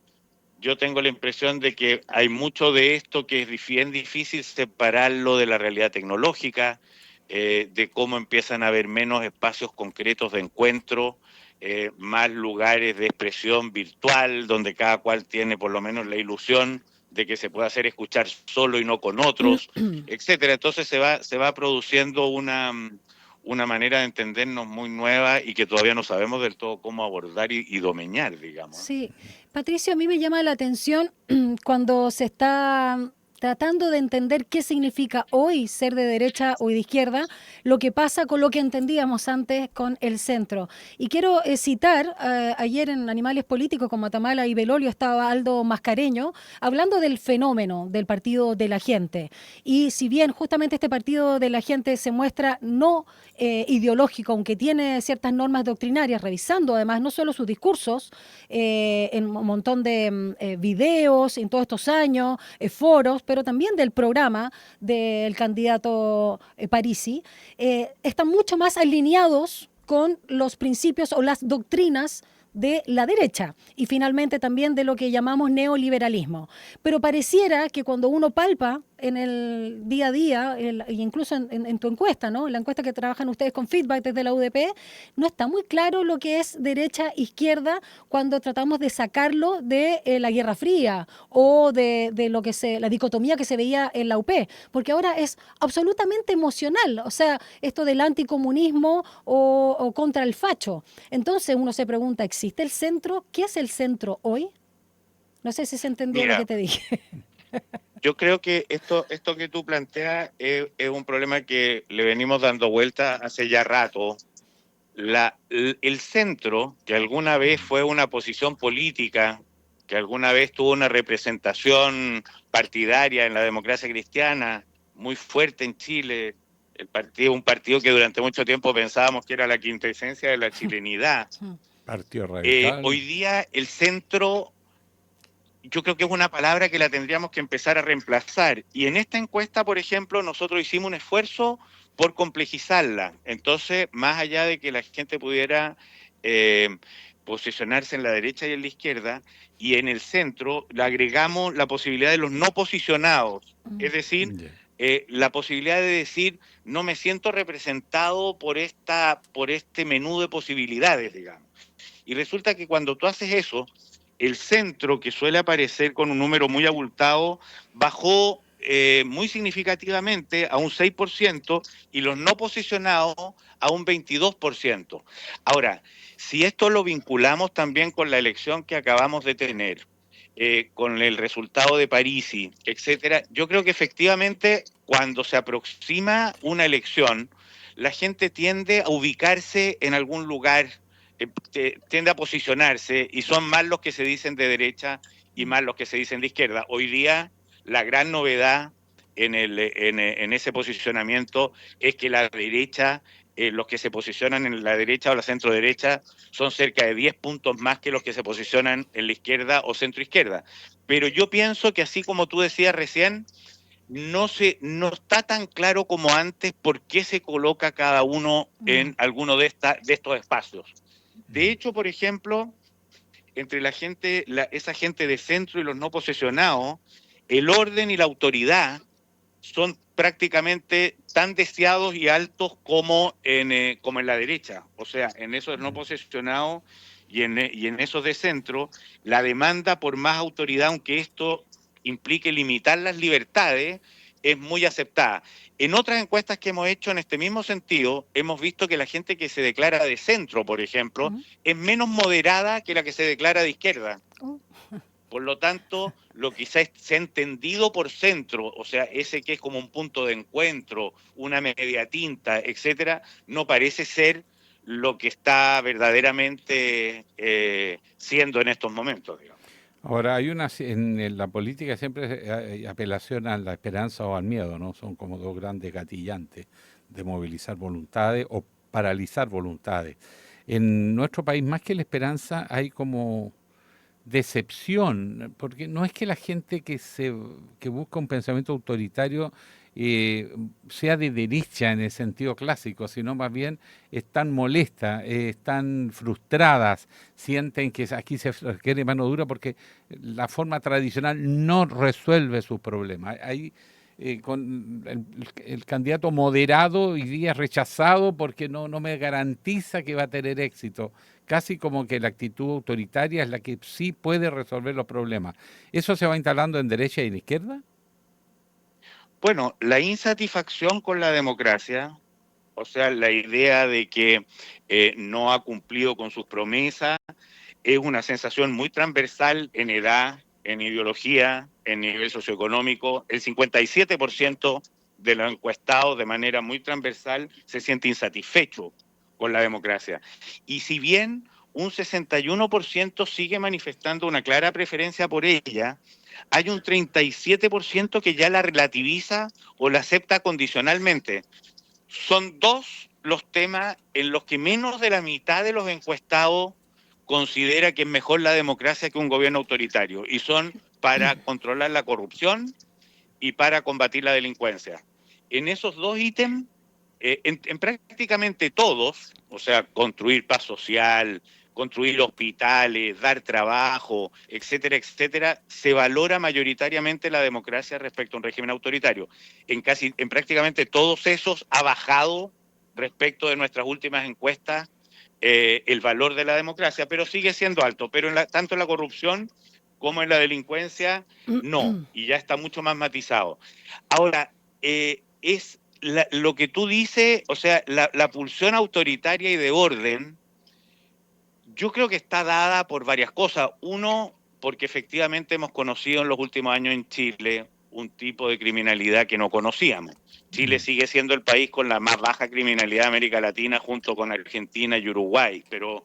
Yo tengo la impresión de que hay mucho de esto que es bien difícil separarlo de la realidad tecnológica, de cómo empiezan a haber menos espacios concretos de encuentro, más lugares de expresión virtual, donde cada cual tiene por lo menos la ilusión de que se puede hacer escuchar solo y no con otros, etcétera. Entonces se va produciendo una manera de entendernos muy nueva y que todavía no sabemos del todo cómo abordar y domeñar, digamos. Sí. Patricio, a mí me llama la atención cuando se está tratando de entender qué significa hoy ser de derecha o de izquierda, lo que pasa con lo que entendíamos antes con el centro. Y quiero citar, ayer en Animales Políticos con Matamala y Belolio estaba Aldo Mascareño, hablando del fenómeno del Partido de la Gente. Y si bien justamente este Partido de la Gente se muestra no ideológico, aunque tiene ciertas normas doctrinarias, revisando además no solo sus discursos, en un montón de videos en todos estos años, foros, pero también del programa del candidato Parisi, están mucho más alineados con los principios o las doctrinas de la derecha y finalmente también de lo que llamamos neoliberalismo. Pero pareciera que cuando uno palpa en el día a día, e incluso en tu encuesta, ¿no? En la encuesta que trabajan ustedes con feedback desde la UDP, no está muy claro lo que es derecha-izquierda cuando tratamos de sacarlo de la Guerra Fría o de lo que la dicotomía que se veía en la UP, porque ahora es absolutamente emocional, o sea, esto del anticomunismo o contra el facho. Entonces uno se pregunta, ¿existe el centro? ¿Qué es el centro hoy? No sé si se entendió lo que te dije. Yo creo que esto que tú planteas es un problema que le venimos dando vuelta hace ya rato. El centro, que alguna vez fue una posición política, que alguna vez tuvo una representación partidaria en la democracia cristiana muy fuerte en Chile, un partido que durante mucho tiempo pensábamos que era la quintesencia de la chilenidad. Partido Radical. Hoy día el centro, yo creo que es una palabra que la tendríamos que empezar a reemplazar. Y en esta encuesta, por ejemplo, nosotros hicimos un esfuerzo por complejizarla. Entonces, más allá de que la gente pudiera posicionarse en la derecha y en la izquierda, y en el centro le agregamos la posibilidad de los no posicionados. Es decir, la posibilidad de decir, no me siento representado por este menú de posibilidades, digamos. Y resulta que cuando tú haces eso, el centro, que suele aparecer con un número muy abultado, bajó muy significativamente a un 6% y los no posicionados a un 22%. Ahora, si esto lo vinculamos también con la elección que acabamos de tener, con el resultado de Parisi, etcétera, yo creo que efectivamente cuando se aproxima una elección, la gente tiende a ubicarse en algún lugar, tiende a posicionarse, y son más los que se dicen de derecha y más los que se dicen de izquierda. Hoy día la gran novedad en ese posicionamiento es que la derecha, los que se posicionan en la derecha o la centro derecha son cerca de 10 puntos más que los que se posicionan en la izquierda o centro izquierda. Pero yo pienso que, así como tú decías recién, no está tan claro como antes por qué se coloca cada uno en alguno de estos espacios. De hecho, por ejemplo, entre esa gente de centro y los no posesionados, el orden y la autoridad son prácticamente tan deseados y altos como en la derecha. O sea, en esos no posesionados y en esos de centro, la demanda por más autoridad, aunque esto implique limitar las libertades, es muy aceptada. En otras encuestas que hemos hecho en este mismo sentido, hemos visto que la gente que se declara de centro, por ejemplo, es menos moderada que la que se declara de izquierda. Por lo tanto, lo que se ha entendido por centro, o sea, ese que es como un punto de encuentro, una media tinta, etcétera, no parece ser lo que está verdaderamente siendo en estos momentos, digamos. Ahora, en la política siempre hay apelación a la esperanza o al miedo, ¿no? Son como dos grandes gatillantes de movilizar voluntades o paralizar voluntades. En nuestro país, más que la esperanza, hay como decepción, porque no es que la gente que busca un pensamiento autoritario sea de derecha en el sentido clásico, sino más bien están molestas, están frustradas, sienten que aquí se requiere mano dura porque la forma tradicional no resuelve sus problemas. Hay con el candidato moderado hoy día rechazado porque no me garantiza que va a tener éxito. Casi como que la actitud autoritaria es la que sí puede resolver los problemas. ¿Eso se va instalando en derecha y en izquierda? Bueno, la insatisfacción con la democracia, o sea, la idea de que no ha cumplido con sus promesas, es una sensación muy transversal en edad, en ideología, en nivel socioeconómico. El 57% de los encuestados, de manera muy transversal, se siente insatisfecho con la democracia. Y si bien un 61% sigue manifestando una clara preferencia por ella, hay un 37% que ya la relativiza o la acepta condicionalmente. Son dos los temas en los que menos de la mitad de los encuestados considera que es mejor la democracia que un gobierno autoritario, y son para controlar la corrupción y para combatir la delincuencia. En esos dos ítems, en prácticamente todos, o sea, construir paz social, construir hospitales, dar trabajo, etcétera, etcétera, se valora mayoritariamente la democracia respecto a un régimen autoritario. En prácticamente todos esos ha bajado respecto de nuestras últimas encuestas el valor de la democracia, pero sigue siendo alto. Pero tanto en la corrupción como en la delincuencia, no, y ya está mucho más matizado. Ahora, es lo que tú dices, o sea, la pulsión autoritaria y de orden, yo creo que está dada por varias cosas. Uno, porque efectivamente hemos conocido en los últimos años en Chile un tipo de criminalidad que no conocíamos. Chile sigue siendo el país con la más baja criminalidad de América Latina junto con Argentina y Uruguay, pero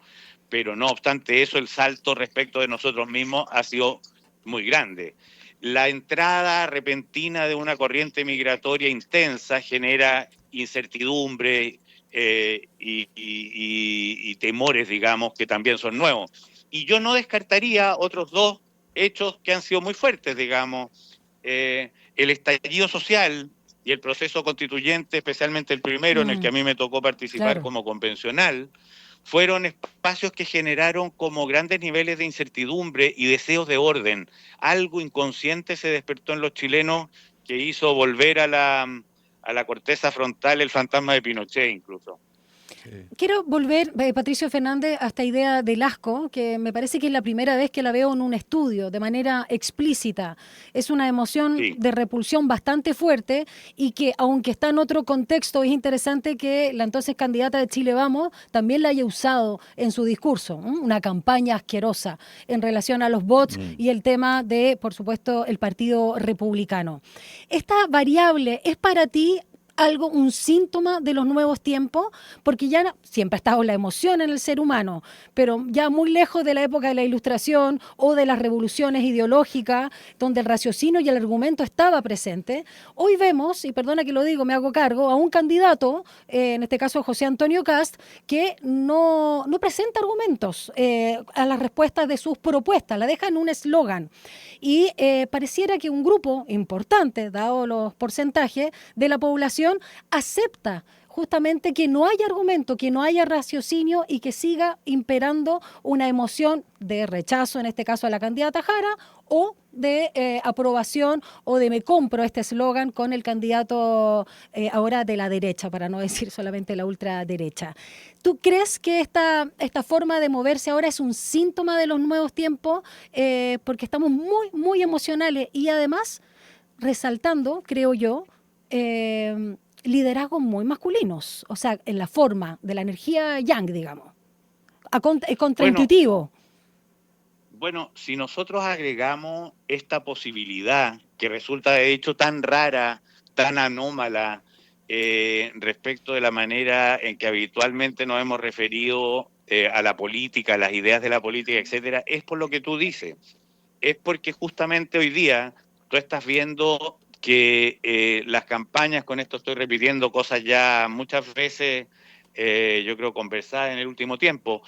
no obstante eso, el salto respecto de nosotros mismos ha sido muy grande. La entrada repentina de una corriente migratoria intensa genera incertidumbre y temores, digamos, que también son nuevos. Y yo no descartaría otros dos hechos que han sido muy fuertes, digamos. El estallido social y el proceso constituyente, especialmente el primero, en el que a mí me tocó participar como convencional, fueron espacios que generaron como grandes niveles de incertidumbre y deseos de orden. Algo inconsciente se despertó en los chilenos que hizo volver a la corteza frontal el fantasma de Pinochet incluso. Quiero volver, Patricio Fernández, a esta idea del asco, que me parece que es la primera vez que la veo en un estudio, de manera explícita. Es una emoción de repulsión bastante fuerte y que, aunque está en otro contexto, es interesante que la entonces candidata de Chile Vamos también la haya usado en su discurso, una campaña asquerosa en relación a los bots y el tema de, por supuesto, el Partido Republicano. ¿Esta variable es para ti un síntoma de los nuevos tiempos? Porque ya siempre ha estado la emoción en el ser humano, pero ya muy lejos de la época de la Ilustración o de las revoluciones ideológicas, donde el raciocinio y el argumento estaba presente. Hoy vemos, y perdona que lo digo, me hago cargo, a un candidato, en este caso José Antonio Kast, que no presenta argumentos a las respuestas de sus propuestas, la deja en un eslogan. Y pareciera que un grupo importante, dado los porcentajes de la población, acepta justamente que no haya argumento, que no haya raciocinio y que siga imperando una emoción de rechazo, en este caso a la candidata Jara, o de aprobación o de me compro este eslogan con el candidato ahora de la derecha, para no decir solamente la ultraderecha. ¿Tú crees que esta forma de moverse ahora es un síntoma de los nuevos tiempos? Porque estamos muy, muy emocionales y además resaltando, creo yo, liderazgos muy masculinos, o sea, en la forma de la energía yang, digamos. Es contraintuitivo. Bueno, si nosotros agregamos esta posibilidad, que resulta de hecho tan rara, tan anómala, respecto de la manera en que habitualmente nos hemos referido a la política, a las ideas de la política, etcétera, es por lo que tú dices. Es porque justamente hoy día tú estás viendo que las campañas, con esto estoy repitiendo cosas ya muchas veces, yo creo conversadas en el último tiempo,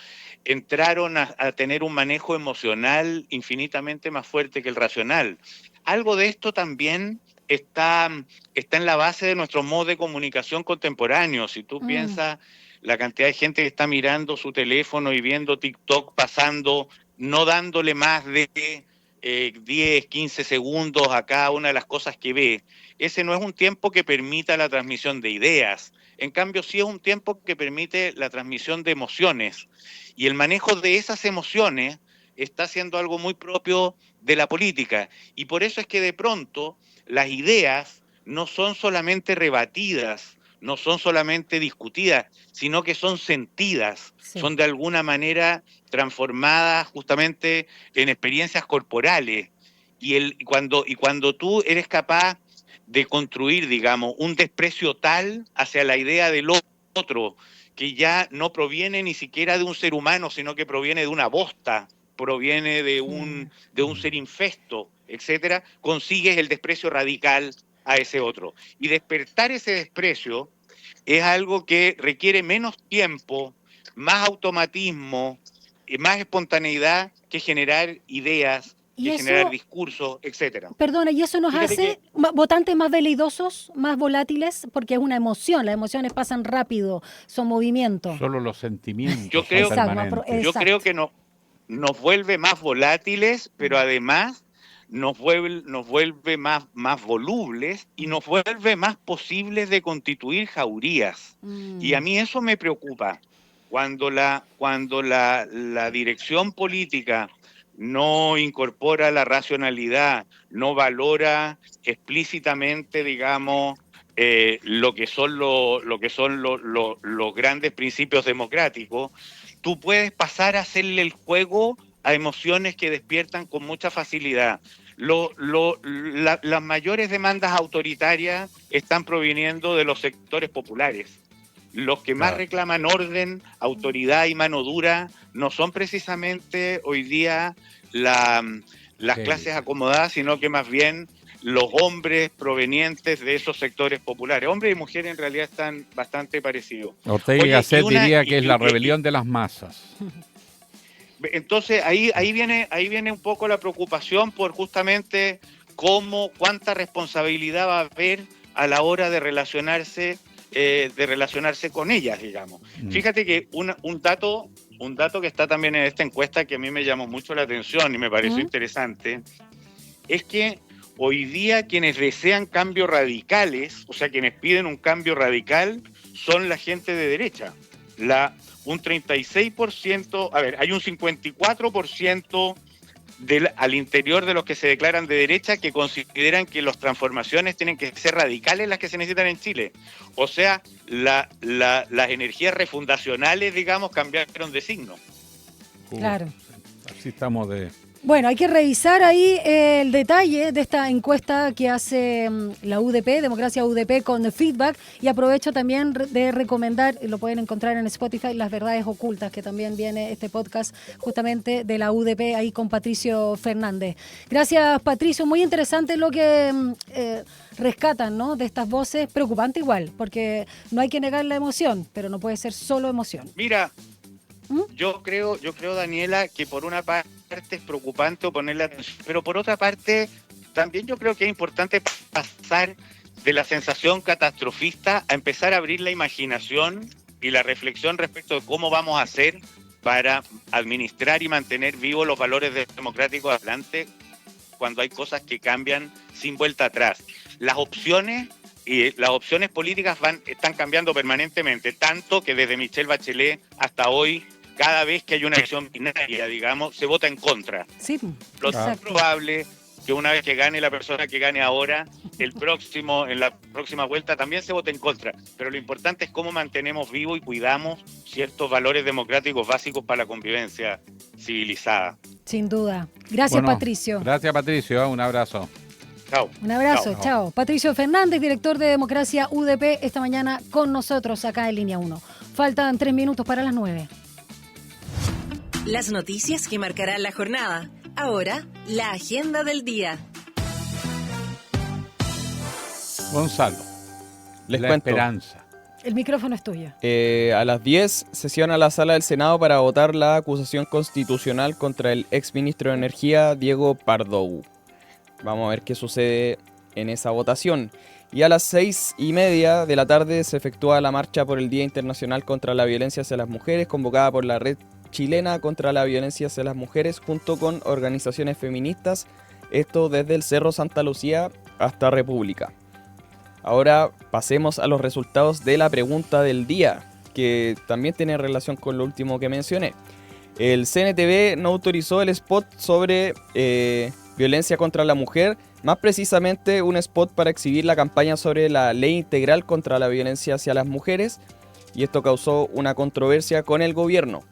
entraron a tener un manejo emocional infinitamente más fuerte que el racional. Algo de esto también está en la base de nuestro modo de comunicación contemporáneo. Si tú piensas la cantidad de gente que está mirando su teléfono y viendo TikTok pasando, no dándole más de 10, 15 segundos a cada una de las cosas que ve, ese no es un tiempo que permita la transmisión de ideas. En cambio, sí es un tiempo que permite la transmisión de emociones. Y el manejo de esas emociones está siendo algo muy propio de la política. Y por eso es que de pronto las ideas no son solamente rebatidas, no son solamente discutidas, sino que son sentidas, son de alguna manera transformadas justamente en experiencias corporales. Y cuando tú eres capaz de construir, digamos, un desprecio tal hacia la idea del otro, que ya no proviene ni siquiera de un ser humano, sino que proviene de una bosta, proviene de un ser infesto, etcétera, consigues el desprecio radical a ese otro. Y despertar ese desprecio es algo que requiere menos tiempo, más automatismo, más espontaneidad que generar ideas ¿Y que eso, generar discursos, etcétera. perdona, y eso nos Fíjate hace votantes más veleidosos, más volátiles? Porque es una emoción, las emociones pasan rápido, son movimientos. Solo los sentimientos Yo creo, son permanentes. yo creo que nos vuelve más volátiles, pero además nos vuelve más volubles y nos vuelve más posibles de constituir jaurías. Y a mí eso me preocupa. Cuando la dirección política no incorpora la racionalidad, no valora explícitamente, digamos, lo que son los grandes principios democráticos, tú puedes pasar a hacerle el juego a emociones que despiertan con mucha facilidad. Las mayores demandas autoritarias están proviniendo de los sectores populares. Los que más reclaman orden, autoridad y mano dura no son precisamente hoy día las clases acomodadas, sino que más bien los hombres provenientes de esos sectores populares. Hombres y mujeres en realidad están bastante parecidos. Ortega y Gasset diría que es la rebelión de las masas. Entonces ahí viene un poco la preocupación por justamente cuánta responsabilidad va a haber a la hora de relacionarse con ellas, digamos. Fíjate que un dato que está también en esta encuesta que a mí me llamó mucho la atención y me pareció interesante, es que hoy día quienes desean cambios radicales, o sea, quienes piden un cambio radical, son la gente de derecha. Un 36%, hay un 54% al interior de los que se declaran de derecha que consideran que las transformaciones tienen que ser radicales las que se necesitan en Chile. O sea, las energías refundacionales, digamos, cambiaron de signo. Claro. Así estamos de... Bueno, hay que revisar ahí el detalle de esta encuesta que hace la UDP, Democracia UDP, con feedback, y aprovecho también de recomendar, lo pueden encontrar en Spotify, Las Verdades Ocultas, que también viene este podcast justamente de la UDP ahí con Patricio Fernández. Gracias, Patricio, muy interesante lo que rescatan, ¿no?, de estas voces, preocupante igual, porque no hay que negar la emoción, pero no puede ser solo emoción. Mira, yo creo, Daniela, que por una parte es preocupante oponerle atención, pero por otra parte también yo creo que es importante pasar de la sensación catastrofista a empezar a abrir la imaginación y la reflexión respecto de cómo vamos a hacer para administrar y mantener vivos los valores democráticos adelante cuando hay cosas que cambian sin vuelta atrás. Las opciones políticas están cambiando permanentemente, tanto que desde Michelle Bachelet hasta hoy, cada vez que hay una elección binaria, digamos, se vota en contra. Sí, lo más probable que una vez que gane la persona que gane ahora, en la próxima vuelta también se vote en contra. Pero lo importante es cómo mantenemos vivo y cuidamos ciertos valores democráticos básicos para la convivencia civilizada. Sin duda. Gracias, Patricio. Gracias, Patricio. Un abrazo. Chao. Un abrazo, chao. Patricio Fernández, director de Democracia UDP, esta mañana con nosotros acá en Línea 1. Faltan 3 minutos para las 9. Las noticias que marcarán la jornada. Ahora, la agenda del día. Gonzalo, les la cuento. esperanza. El micrófono es tuyo. A las 10 sesiona la sala del Senado para votar la acusación constitucional contra el exministro de Energía, Diego Pardou. Vamos a ver qué sucede en esa votación. Y a las 6:30 de la tarde se efectúa la marcha por el Día Internacional contra la Violencia hacia las Mujeres, convocada por la Red Chilena contra la Violencia hacia las Mujeres, junto con organizaciones feministas, esto desde el Cerro Santa Lucía hasta República. Ahora pasemos a los resultados de la pregunta del día, que también tiene relación con lo último que mencioné. El CNTV no autorizó el spot sobre violencia contra la mujer, más precisamente un spot para exhibir la campaña sobre la ley integral contra la violencia hacia las mujeres, y esto causó una controversia con el gobierno.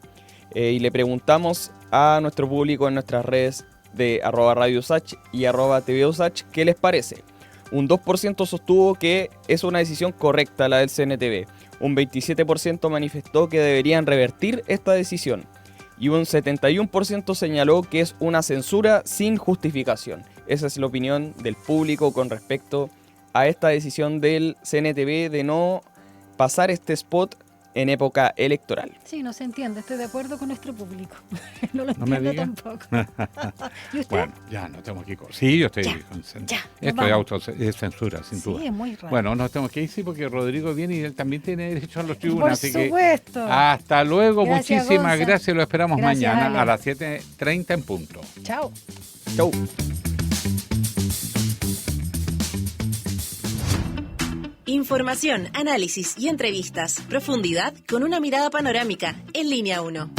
Y le preguntamos a nuestro público en nuestras redes de @RadioUSACH y @TVUSACH qué les parece. Un 2% sostuvo que es una decisión correcta la del CNTV. Un 27% manifestó que deberían revertir esta decisión. Y un 71% señaló que es una censura sin justificación. Esa es la opinión del público con respecto a esta decisión del CNTV de no pasar este spot en época electoral. Sí, no se entiende, estoy de acuerdo con nuestro público. No lo No me entiendo diga. tampoco. ¿Y usted? Bueno, ya no tenemos que ir. Sí, yo estoy Ya, concentrado. ya, nos Esto es vamos. autocensura, sin Sí, duda. es muy raro. Bueno, nos tenemos que ir, sí, porque Rodrigo viene y él también tiene derecho a los tribunos. Por así supuesto. que hasta luego, Gracias, muchísimas Gonza. gracias. Lo esperamos Gracias, mañana Ale. a las 7:30 en punto. Chao. Chau. Información, análisis y entrevistas. Profundidad con una mirada panorámica en Línea 1.